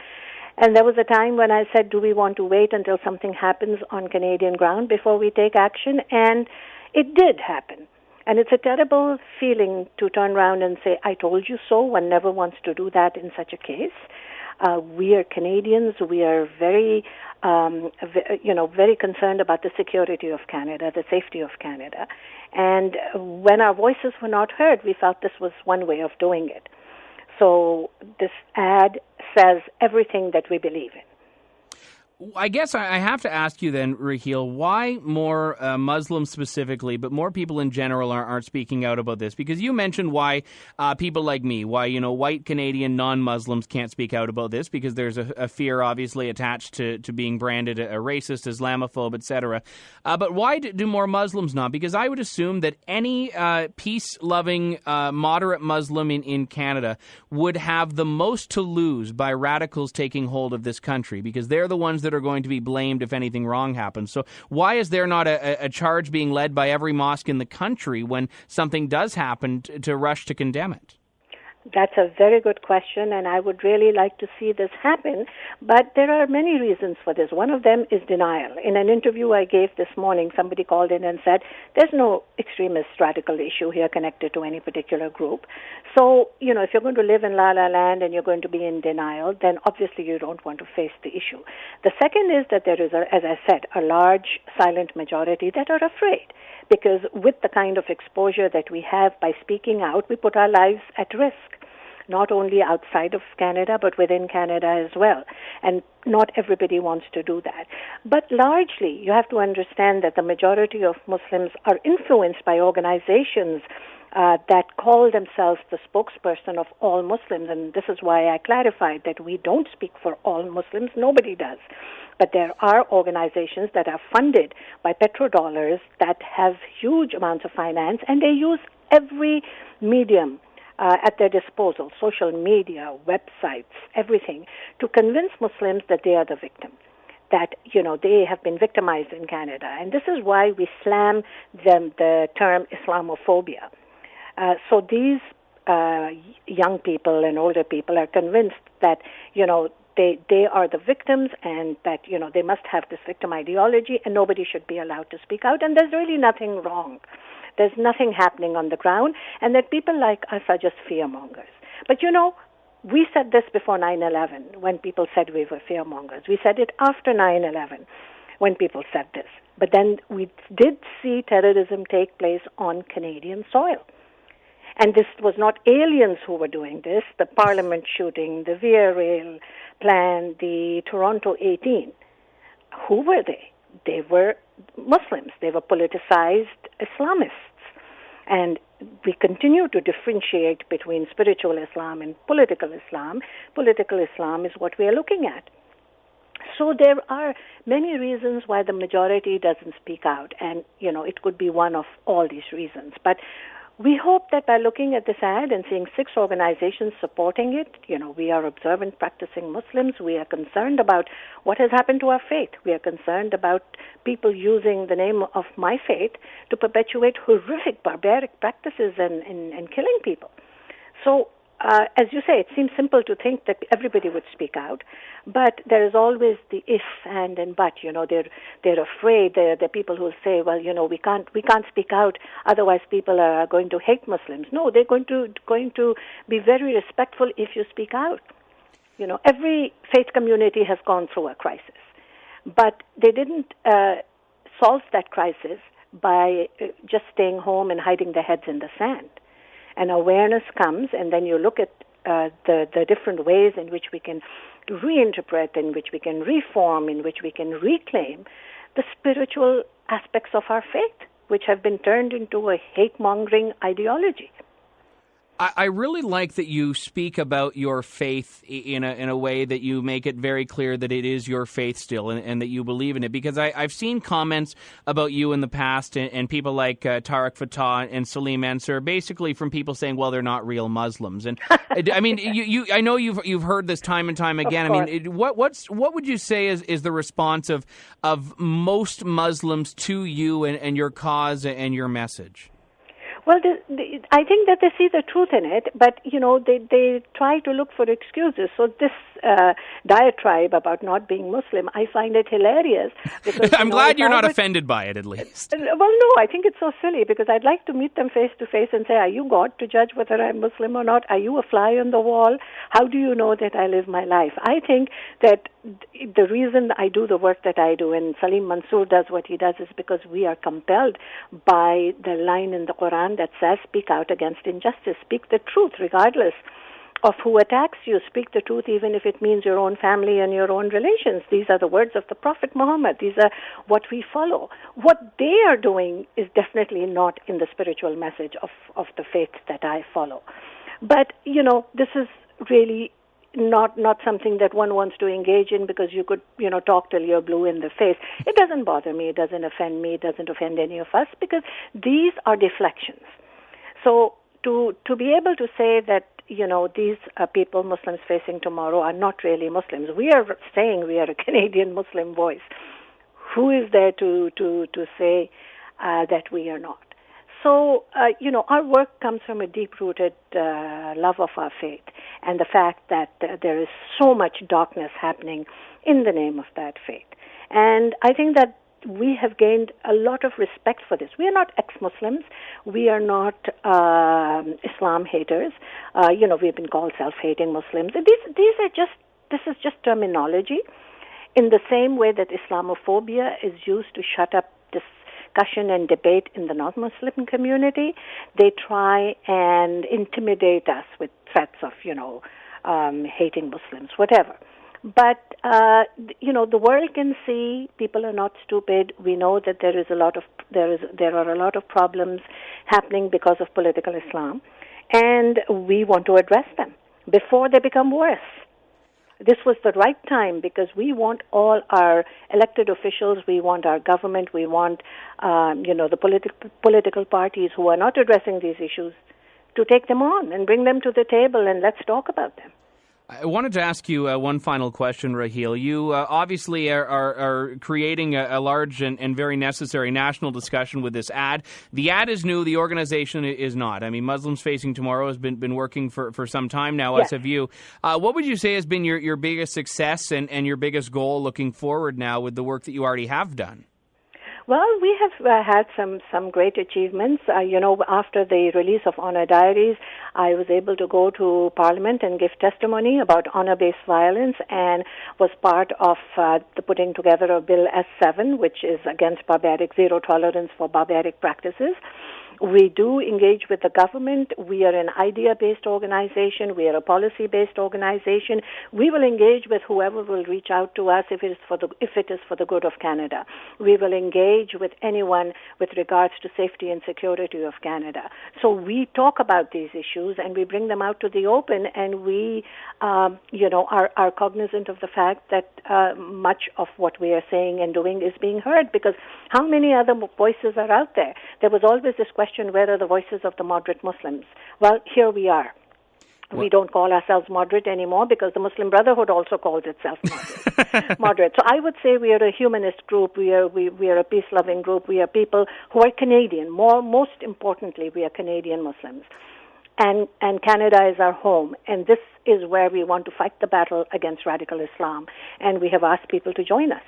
Speaker 3: And there was a time when I said, do we want to wait until something happens on Canadian ground before we take action? And it did happen. And it's a terrible feeling to turn around and say, I told you so. One never wants to do that in such a case. We are Canadians. We are very, very concerned about the security of Canada, the safety of Canada. And when our voices were not heard, we felt this was one way of doing it. So this ad says everything that we believe in.
Speaker 2: I guess I have to ask you then, Raheel, why more Muslims specifically, but more people in general aren't speaking out about this? Because you mentioned why people like me, why, white Canadian non-Muslims can't speak out about this, because there's a fear obviously attached to being branded a racist, Islamophobe, etc. But why do more Muslims not? Because I would assume that any peace-loving, moderate Muslim in Canada would have the most to lose by radicals taking hold of this country, because they're the ones that are going to be blamed if anything wrong happens. So why is there not a charge being led by every mosque in the country when something does happen to rush to condemn it?
Speaker 3: That's a very good question, and I would really like to see this happen, but there are many reasons for this. One of them is denial. In an interview I gave this morning, somebody called in and said, there's no extremist radical issue here connected to any particular group. So, if you're going to live in La La Land and you're going to be in denial, then obviously you don't want to face the issue. The second is that there is, as I said, a large silent majority that are afraid, because with the kind of exposure that we have by speaking out, we put our lives at risk, not only outside of Canada, but within Canada as well. And not everybody wants to do that. But largely, you have to understand that the majority of Muslims are influenced by organizations that call themselves the spokesperson of all Muslims. And this is why I clarified that we don't speak for all Muslims. Nobody does. But there are organizations that are funded by petrodollars that have huge amounts of finance, and they use every medium at their disposal, social media, websites, everything, to convince Muslims that they are the victim, that, they have been victimized in Canada. And this is why we slam the term Islamophobia. So these young people and older people are convinced that, they are the victims, and that, they must have this victim ideology, and nobody should be allowed to speak out. And there's really nothing wrong. There's nothing happening on the ground, and that people like us are just fearmongers. But, we said this before 9/11 when people said we were fearmongers. We said it after 9/11 when people said this. But then we did see terrorism take place on Canadian soil. And this was not aliens who were doing this. The Parliament shooting, the Via Rail plan, the Toronto 18. Who were they? They were Muslims. They were politicized Islamists. And we continue to differentiate between spiritual Islam and political Islam. Political Islam is what we are looking at. So there are many reasons why the majority doesn't speak out. And, it could be one of all these reasons. But we hope that by looking at this ad and seeing 6 organizations supporting it, we are observant, practicing Muslims. We are concerned about what has happened to our faith. We are concerned about people using the name of my faith to perpetuate horrific, barbaric practices and killing people. So, as you say, it seems simple to think that everybody would speak out, but there is always the if and but. They're afraid. There are people who will say, well, we can't speak out, otherwise people are going to hate Muslims. No, they're going to be very respectful if you speak out. Every faith community has gone through a crisis, but they didn't solve that crisis by just staying home and hiding their heads in the sand. And awareness comes, and then you look at the different ways in which we can reinterpret, in which we can reform, in which we can reclaim the spiritual aspects of our faith, which have been turned into a hate-mongering ideology.
Speaker 2: I really like that you speak about your faith in a way that you make it very clear that it is your faith still and that you believe in it. Because I've seen comments about you in the past and people like Tariq Fatah and Salim Ansur, basically from people saying, well, they're not real Muslims. And I mean, I know you've heard this time and time again. I mean, what would you say is the response of most Muslims to you and your cause and your message?
Speaker 3: Well, I think that they see the truth in it, but, they try to look for excuses. So this diatribe about not being Muslim, I find it hilarious. Because,
Speaker 2: I'm glad you're not offended by it, at least.
Speaker 3: Well, no, I think it's so silly because I'd like to meet them face to face and say, are you God to judge whether I'm Muslim or not? Are you a fly on the wall? How do you know that I live my life? I think that the reason I do the work that I do and Salim Mansour does what he does is because we are compelled by the line in the Quran that says, speak out against injustice, speak the truth regardless of who attacks you, speak the truth even if it means your own family and your own relations. These are the words of the Prophet Muhammad. These are what we follow. What they are doing is definitely not in the spiritual message of the faith that I follow. But, this is really not something that one wants to engage in because you could, talk till you're blue in the face. It doesn't bother me. It doesn't offend me. It doesn't offend any of us because these are deflections. So to be able to say that, these people, Muslims facing tomorrow, are not really Muslims. We are saying we are a Canadian Muslim voice. Who is there to say that we are not? So, our work comes from a deep-rooted love of our faith and the fact that there is so much darkness happening in the name of that faith. And I think that we have gained a lot of respect for this. We are not ex-Muslims. We are not Islam haters. We've been called self-hating Muslims. This is just terminology. In the same way that Islamophobia is used to shut up discussion and debate in the non-Muslim community, they try and intimidate us with threats of, hating Muslims, whatever. But, the world can see people are not stupid. We know that there are a lot of problems happening because of political Islam, and we want to address them before they become worse. This was the right time because we want all our elected officials, we want our government, we want, the political parties who are not addressing these issues to take them on and bring them to the table and let's talk about them.
Speaker 2: I wanted to ask you one final question, Raheel. You obviously are creating a large and very necessary national discussion with this ad. The ad is new. The organization is not. I mean, Muslims Facing Tomorrow has been working for some time now,
Speaker 3: yes.
Speaker 2: As have you. What would you say has been your biggest success and your biggest goal looking forward now with the work that you already have done?
Speaker 3: Well, we have had some great achievements. After the release of Honor Diaries, I was able to go to Parliament and give testimony about honor-based violence and was part of the putting together of Bill S7, which is against zero tolerance for barbaric practices. We do engage with the government. We are an idea-based organization. We are a policy-based organization. We will engage with whoever will reach out to us if it is for the good of Canada. We will engage with anyone with regards to safety and security of Canada. So we talk about these issues and we bring them out to the open, and we, are cognizant of the fact that much of what we are saying and doing is being heard, because how many other voices are out there? There was always this question, where are the voices of the moderate Muslims? Well, here we are. We don't call ourselves moderate anymore because the Muslim Brotherhood also calls itself moderate. So I would say we are a humanist group. We are a peace-loving group. We are people who are Canadian. Most importantly, we are Canadian Muslims. And Canada is our home. And this is where we want to fight the battle against radical Islam. And we have asked people to join us.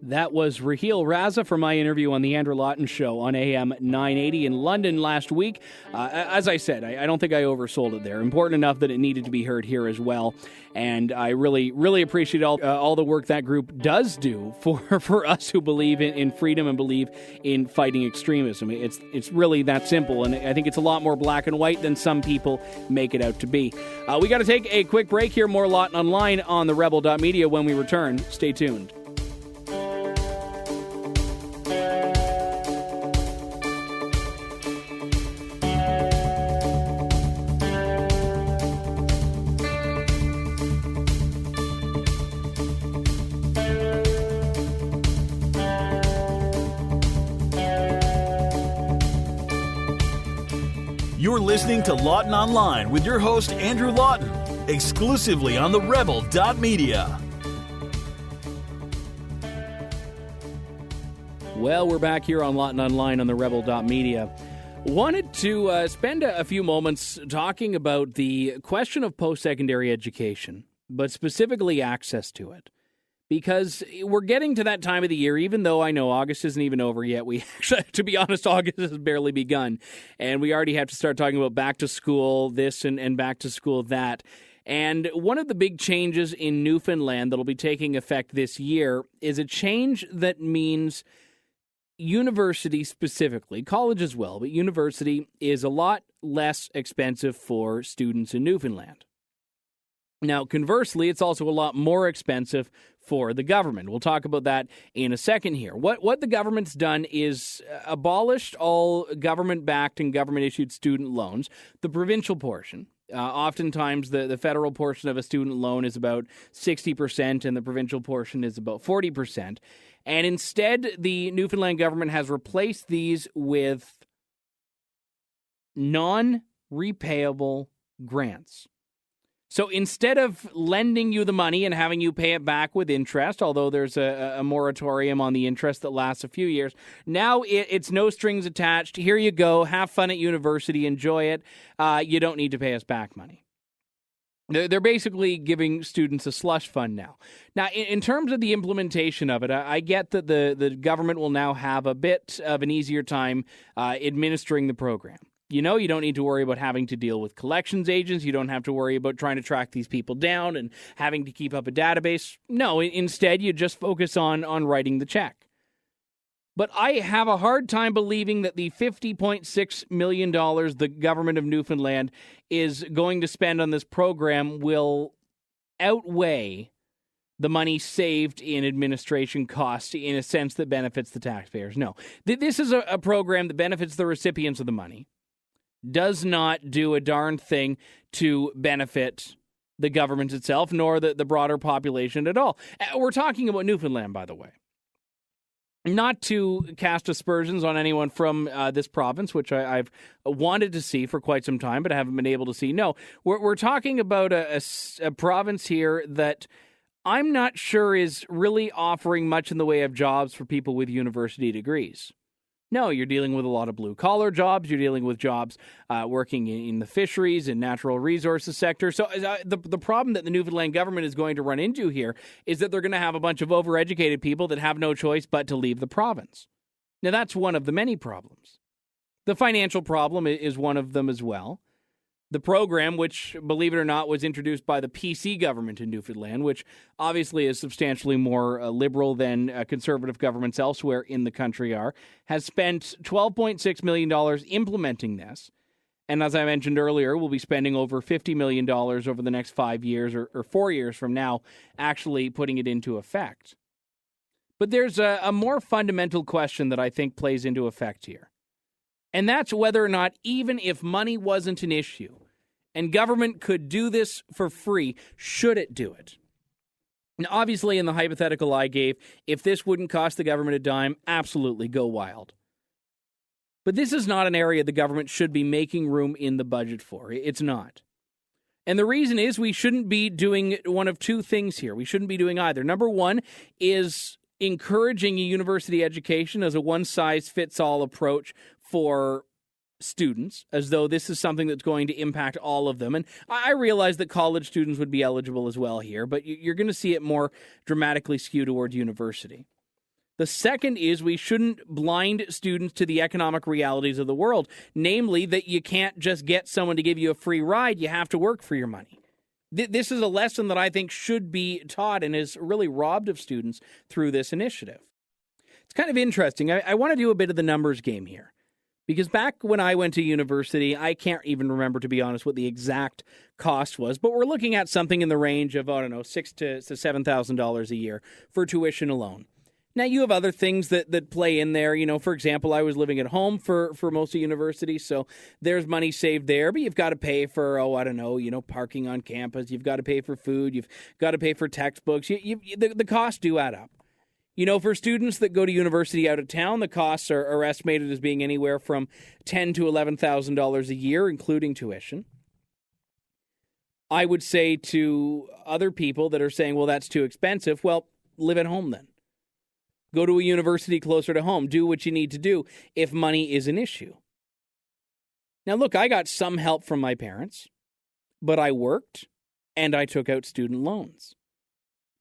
Speaker 2: That was Raheel Raza for my interview on The Andrew Lawton Show on AM 980 in London last week. As I said, I don't think I oversold it there. Important enough that it needed to be heard here as well. And I really, really appreciate all the work that group does do for us who believe in freedom and believe in fighting extremism. It's really that simple, and I think it's a lot more black and white than some people make it out to be. We got to take a quick break here. More Lawton Online on TheRebel.media when we return. Stay tuned.
Speaker 1: You're listening to Lawton Online with your host, Andrew Lawton, exclusively on TheRebel.media.
Speaker 2: Well, we're back here on Lawton Online on TheRebel.media. Wanted to spend a few moments talking about the question of post-secondary education, but specifically access to it. Because we're getting to that time of the year, even though I know August isn't even over yet. We actually, to be honest, August has barely begun. And we already have to start talking about back to school this and back to school that. And one of the big changes in Newfoundland that will be taking effect this year is a change that means university specifically, college as well, but university is a lot less expensive for students in Newfoundland. Now, conversely, it's also a lot more expensive for the government. We'll talk about that in a second here. What the government's done is abolished all government-backed and government-issued student loans, the provincial portion. Oftentimes, the federal portion of a student loan is about 60%, and the provincial portion is about 40%. And instead, the Newfoundland government has replaced these with non-repayable grants. So instead of lending you the money and having you pay it back with interest, although there's a moratorium on the interest that lasts a few years, now it's no strings attached. Here you go. Have fun at university. Enjoy it. You don't need to pay us back money. They're basically giving students a slush fund now. Now, in terms of the implementation of it, I get that the government will now have a bit of an easier time administering the program. You know, you don't need to worry about having to deal with collections agents. You don't have to worry about trying to track these people down and having to keep up a database. No, instead, you just focus on writing the check. But I have a hard time believing that the $50.6 million the government of Newfoundland is going to spend on this program will outweigh the money saved in administration costs in a sense that benefits the taxpayers. No, this is a program that benefits the recipients of the money, does not do a darn thing to benefit the government itself, nor the broader population at all. We're talking about Newfoundland, by the way. Not to cast aspersions on anyone from this province, which I've wanted to see for quite some time, but I haven't been able to see. No, we're talking about a province here that I'm not sure is really offering much in the way of jobs for people with university degrees. No, you're dealing with a lot of blue-collar jobs. You're dealing with jobs working in the fisheries and natural resources sector. So the problem that the Newfoundland government is going to run into here is that they're going to have a bunch of overeducated people that have no choice but to leave the province. Now, that's one of the many problems. The financial problem is one of them as well. The program, which, believe it or not, was introduced by the PC government in Newfoundland, which obviously is substantially more liberal than conservative governments elsewhere in the country are, has spent $12.6 million implementing this. And as I mentioned earlier, we'll be spending over $50 million over the next 5 years or 4 years from now actually putting it into effect. But there's a more fundamental question that I think plays into effect here. And that's whether or not, even if money wasn't an issue and government could do this for free, should it do it? Now, obviously, in the hypothetical I gave, if this wouldn't cost the government a dime, absolutely go wild. But this is not an area the government should be making room in the budget for. It's not. And the reason is we shouldn't be doing one of two things here. We shouldn't be doing either. Number one is encouraging a university education as a one-size-fits-all approach for students, as though this is something that's going to impact all of them. And I realize that college students would be eligible as well here, but you're going to see it more dramatically skew towards university. The second is we shouldn't blind students to the economic realities of the world, namely that you can't just get someone to give you a free ride. You have to work for your money. This is a lesson that I think should be taught and is really robbed of students through this initiative. It's kind of interesting. I want to do a bit of the numbers game here. Because back when I went to university, I can't even remember, to be honest, what the exact cost was. But we're looking at something in the range of, I don't know, $6,000 to $7,000 a year for tuition alone. Now, you have other things that play in there. You know, for example, I was living at home for most of university, so there's money saved there. But you've got to pay for, parking on campus. You've got to pay for food. You've got to pay for textbooks. The costs do add up. You know, for students that go to university out of town, the costs are estimated as being anywhere from $10,000 to $11,000 a year, including tuition. I would say to other people that are saying, well, that's too expensive, well, live at home then. Go to a university closer to home. Do what you need to do if money is an issue. Now, look, I got some help from my parents, but I worked and I took out student loans.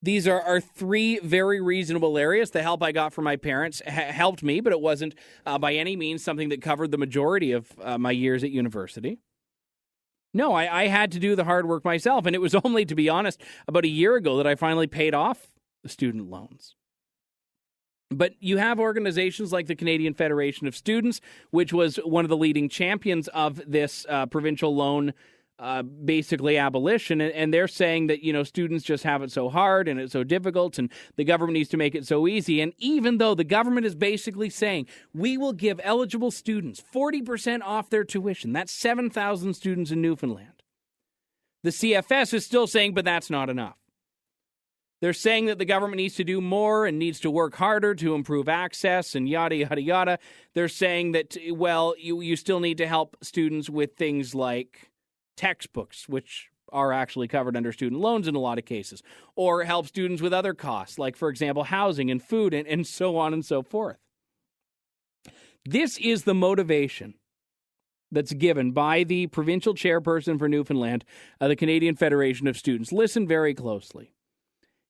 Speaker 2: These are three very reasonable areas. The help I got from my parents helped me, but it wasn't by any means something that covered the majority of my years at university. No, I had to do the hard work myself, and it was only, to be honest, about a year ago that I finally paid off the student loans. But you have organizations like the Canadian Federation of Students, which was one of the leading champions of this provincial loan basically abolition, and they're saying that, students just have it so hard and it's so difficult and the government needs to make it so easy. And even though the government is basically saying we will give eligible students 40% off their tuition, that's 7,000 students in Newfoundland, the CFS is still saying, but that's not enough. They're saying that the government needs to do more and needs to work harder to improve access and yada, yada, yada. They're saying that, well, you still need to help students with things like textbooks, which are actually covered under student loans in a lot of cases, or help students with other costs, like, for example, housing and food and so on and so forth. This is the motivation that's given by the provincial chairperson for Newfoundland, the Canadian Federation of Students. Listen very closely.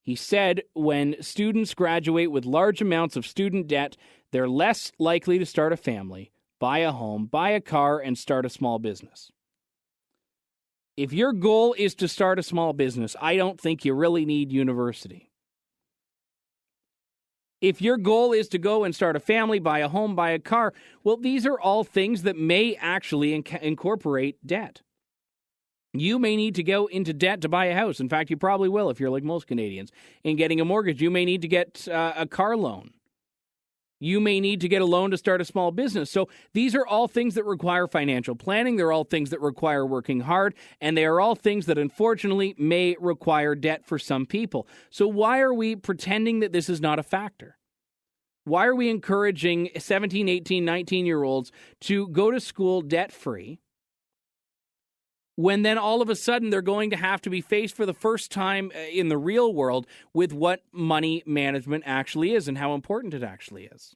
Speaker 2: He said when students graduate with large amounts of student debt, they're less likely to start a family, buy a home, buy a car, and start a small business. If your goal is to start a small business, I don't think you really need university. If your goal is to go and start a family, buy a home, buy a car, well, these are all things that may actually incorporate debt. You may need to go into debt to buy a house. In fact, you probably will if you're like most Canadians. In getting a mortgage, you may need to get a car loan. You may need to get a loan to start a small business. So these are all things that require financial planning. They're all things that require working hard. And they are all things that, unfortunately, may require debt for some people. So why are we pretending that this is not a factor? Why are we encouraging 17, 18, 19-year-olds to go to school debt-free when then all of a sudden they're going to have to be faced for the first time in the real world with what money management actually is and how important it actually is?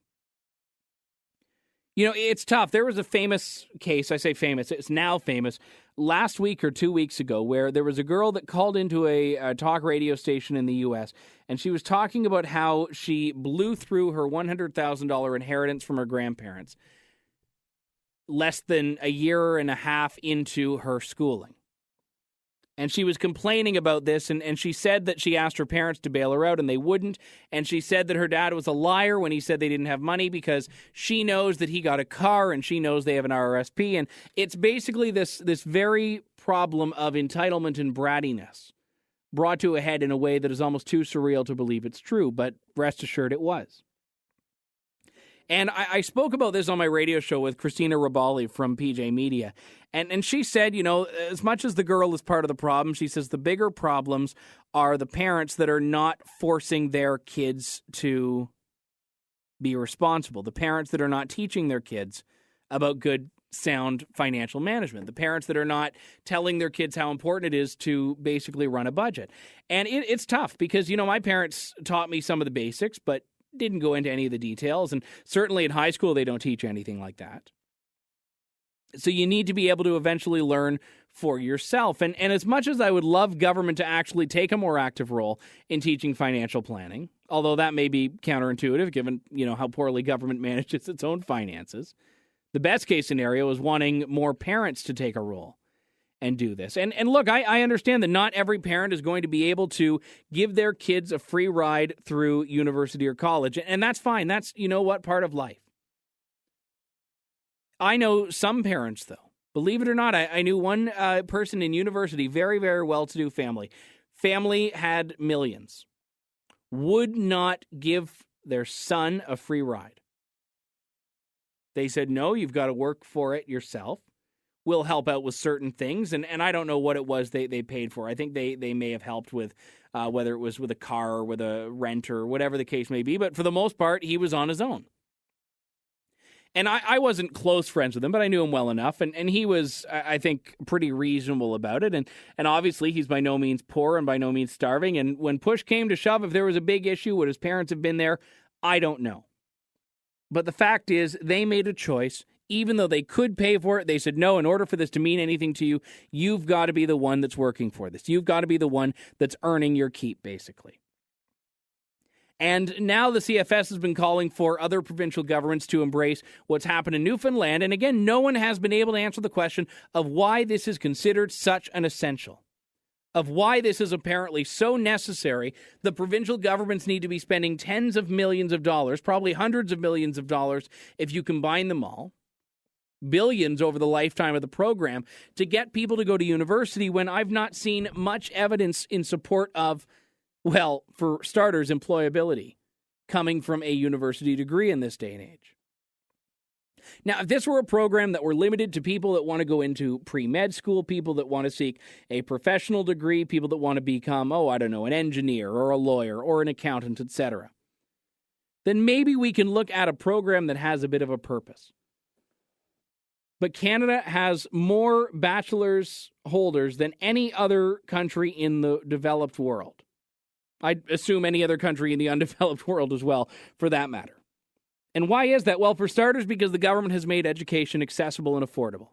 Speaker 2: It's tough. There was a famous case, I say famous, it's now famous, last week or 2 weeks ago, where there was a girl that called into a talk radio station in the U.S., and she was talking about how she blew through her $100,000 inheritance from her grandparents less than a year and a half into her schooling. And she was complaining about this, and she said that she asked her parents to bail her out, and they wouldn't. And she said that her dad was a liar when he said they didn't have money because she knows that he got a car, and she knows they have an RRSP. And it's basically this very problem of entitlement and brattiness brought to a head in a way that is almost too surreal to believe it's true, but rest assured it was. And I spoke about this on my radio show with Christina Rabali from PJ Media. And she said, as much as the girl is part of the problem, she says the bigger problems are the parents that are not forcing their kids to be responsible. The parents that are not teaching their kids about good, sound financial management. The parents that are not telling their kids how important it is to basically run a budget. And it's tough because, my parents taught me some of the basics, but didn't go into any of the details, and certainly in high school they don't teach anything like that. So you need to be able to eventually learn for yourself. And as much as I would love government to actually take a more active role in teaching financial planning, although that may be counterintuitive given, how poorly government manages its own finances, the best case scenario is wanting more parents to take a role and do this. And look, I understand that not every parent is going to be able to give their kids a free ride through university or college. And that's fine. That's, part of life. I know some parents, though. Believe it or not, I knew one person in university, very, very well-to-do family. Family had millions. Would not give their son a free ride. They said, no, you've got to work for it yourself. We'll help out with certain things. And I don't know what it was they paid for. I think they may have helped with whether it was with a car or with a rent or whatever the case may be. But for the most part, he was on his own. And I wasn't close friends with him, but I knew him well enough. And he was, I think, pretty reasonable about it. And obviously, he's by no means poor and by no means starving. And when push came to shove, if there was a big issue, would his parents have been there? I don't know. But the fact is, they made a choice even though they could pay for it, they said, no, in order for this to mean anything to you, you've got to be the one that's working for this. You've got to be the one that's earning your keep, basically. And now the CFS has been calling for other provincial governments to embrace what's happened in Newfoundland. And again, no one has been able to answer the question of why this is considered such an essential, of why this is apparently so necessary. The provincial governments need to be spending tens of millions of dollars, probably hundreds of millions of dollars if you combine them all, billions over the lifetime of the program, to get people to go to university when I've not seen much evidence in support of, well, for starters, employability coming from a university degree in this day and age. Now, if this were a program that were limited to people that want to go into pre-med school, people that want to seek a professional degree, people that want to become, an engineer or a lawyer or an accountant, etc., then maybe we can look at a program that has a bit of a purpose. But Canada has more bachelor's holders than any other country in the developed world. I'd assume any other country in the undeveloped world as well, for that matter. And why is that? Well, for starters, because the government has made education accessible and affordable,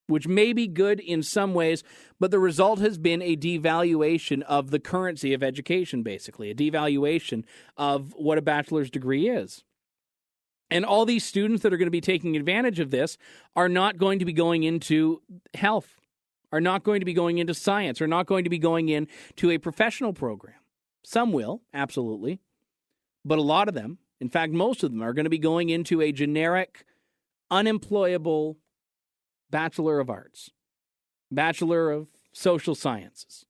Speaker 2: which may be good in some ways, but the result has been a devaluation of the currency of education, basically, a devaluation of what a bachelor's degree is. And all these students that are going to be taking advantage of this are not going to be going into health, are not going to be going into science, are not going to be going into a professional program. Some will, absolutely, but a lot of them, in fact, most of them, are going to be going into a generic, unemployable Bachelor of Arts, Bachelor of Social Sciences.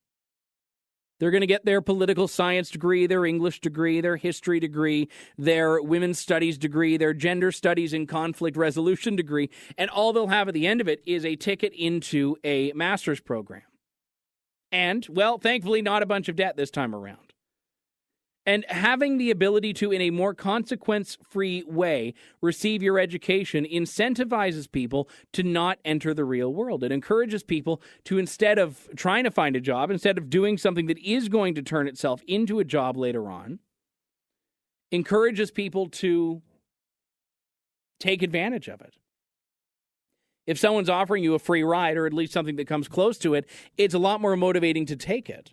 Speaker 2: They're going to get their political science degree, their English degree, their history degree, their women's studies degree, their gender studies and conflict resolution degree, and all they'll have at the end of it is a ticket into a master's program. And, well, thankfully not a bunch of debt this time around. And having the ability to, in a more consequence-free way, receive your education incentivizes people to not enter the real world. It encourages people to, instead of trying to find a job, instead of doing something that is going to turn itself into a job later on, encourages people to take advantage of it. If someone's offering you a free ride, or at least something that comes close to it, it's a lot more motivating to take it.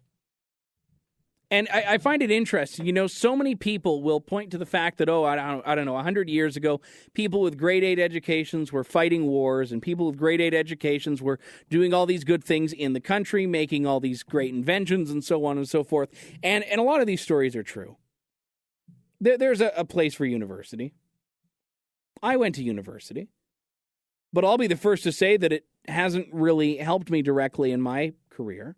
Speaker 2: And I find it interesting, so many people will point to the fact that, 100 years ago, people with grade 8 educations were fighting wars, and people with grade 8 educations were doing all these good things in the country, making all these great inventions, and so on and so forth. And a lot of these stories are true. There's a place for university. I went to university. But I'll be the first to say that it hasn't really helped me directly in my career.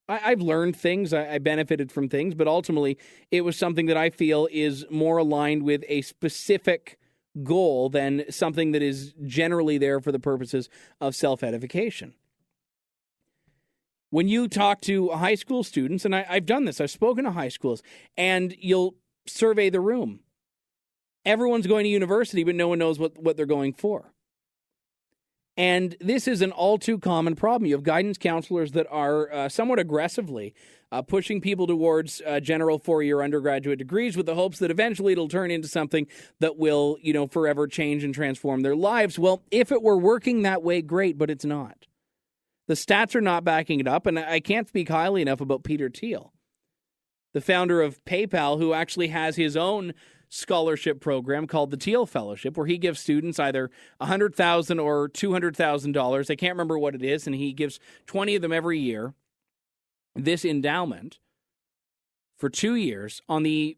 Speaker 2: I've learned things, I benefited from things, but ultimately it was something that I feel is more aligned with a specific goal than something that is generally there for the purposes of self-edification. When you talk to high school students, and I've done this, I've spoken to high schools, and you'll survey the room. Everyone's going to university, but no one knows what they're going for. And this is an all too common problem. You have guidance counselors that are somewhat aggressively pushing people towards general four-year undergraduate degrees with the hopes that eventually it'll turn into something that will, forever change and transform their lives. Well, if it were working that way, great, but it's not. The stats are not backing it up, and I can't speak highly enough about Peter Thiel, the founder of PayPal, who actually has his own scholarship program called the Thiel Fellowship, where he gives students either $100,000 or $200,000. I can't remember what it is, and he gives 20 of them every year this endowment for 2 years on the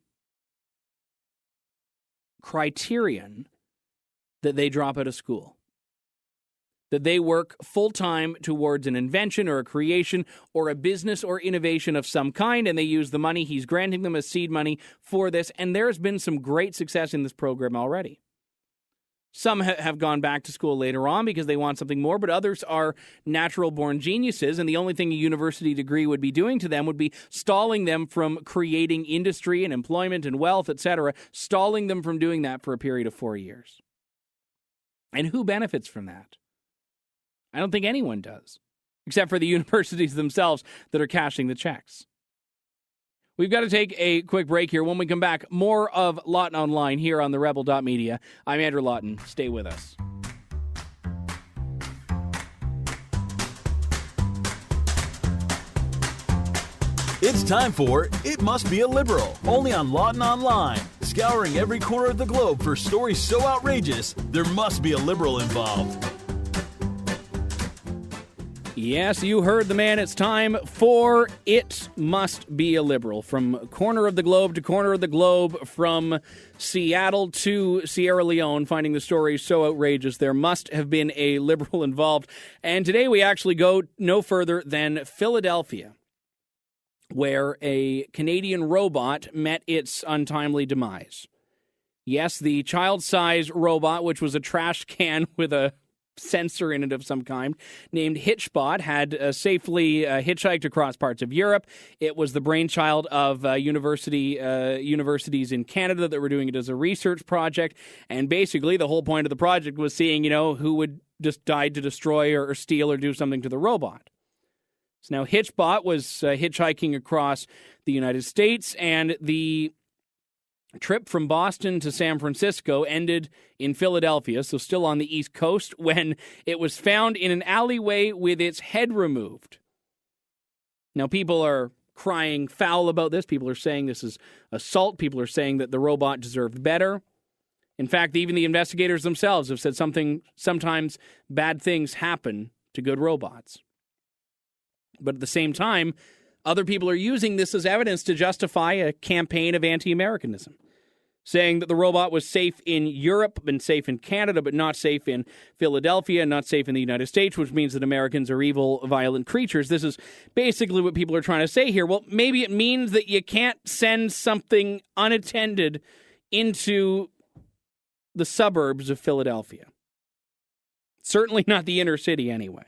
Speaker 2: criterion that they drop out of school, that they work full-time towards an invention or a creation or a business or innovation of some kind, and they use the money he's granting them as seed money for this. And there's been some great success in this program already. Some have gone back to school later on because they want something more, but others are natural-born geniuses, and the only thing a university degree would be doing to them would be stalling them from creating industry and employment and wealth, etc., stalling them from doing that for a period of 4 years. And who benefits from that? I don't think anyone does, except for the universities themselves that are cashing the checks. We've got to take a quick break here. When we come back, more of Lawton Online here on TheRebel.media. I'm Andrew Lawton. Stay with us.
Speaker 1: It's time for It Must Be a Liberal, only on Lawton Online. Scouring every corner of the globe for stories so outrageous, there must be a liberal involved.
Speaker 2: Yes, you heard the man. It's time for It Must Be a Liberal. From corner of the globe to corner of the globe, from Seattle to Sierra Leone, finding the stories so outrageous, there must have been a liberal involved. And today we actually go no further than Philadelphia, where a Canadian robot met its untimely demise. Yes, the child-size robot, which was a trash can with a sensor in it of some kind, named Hitchbot, had safely hitchhiked across parts of Europe. It was the brainchild of universities in Canada that were doing it as a research project. And basically, the whole point of the project was seeing, who would just decide to destroy or steal or do something to the robot. So now Hitchbot was hitchhiking across the United States, and the trip from Boston to San Francisco ended in Philadelphia, so still on the East Coast, when it was found in an alleyway with its head removed. Now, people are crying foul about this. People are saying this is assault. People are saying that the robot deserved better. In fact, even the investigators themselves have said sometimes bad things happen to good robots. But at the same time, other people are using this as evidence to justify a campaign of anti-Americanism, saying that the robot was safe in Europe, been safe in Canada, but not safe in Philadelphia, not safe in the United States, which means that Americans are evil, violent creatures. This is basically what people are trying to say here. Well, maybe it means that you can't send something unattended into the suburbs of Philadelphia. Certainly not the inner city, anyway.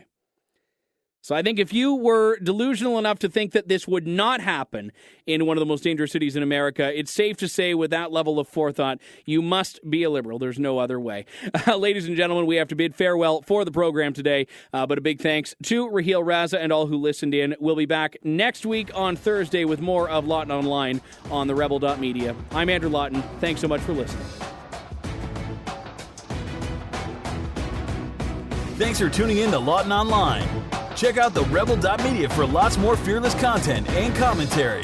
Speaker 2: So I think if you were delusional enough to think that this would not happen in one of the most dangerous cities in America, it's safe to say with that level of forethought, you must be a liberal. There's no other way. Ladies and gentlemen, we have to bid farewell for the program today, but a big thanks to Raheel Raza and all who listened in. We'll be back next week on Thursday with more of Lawton Online on TheRebel.media. I'm Andrew Lawton. Thanks so much for listening.
Speaker 1: Thanks for tuning in to Lawton Online. Check out TheRebel.media for lots more fearless content and commentary.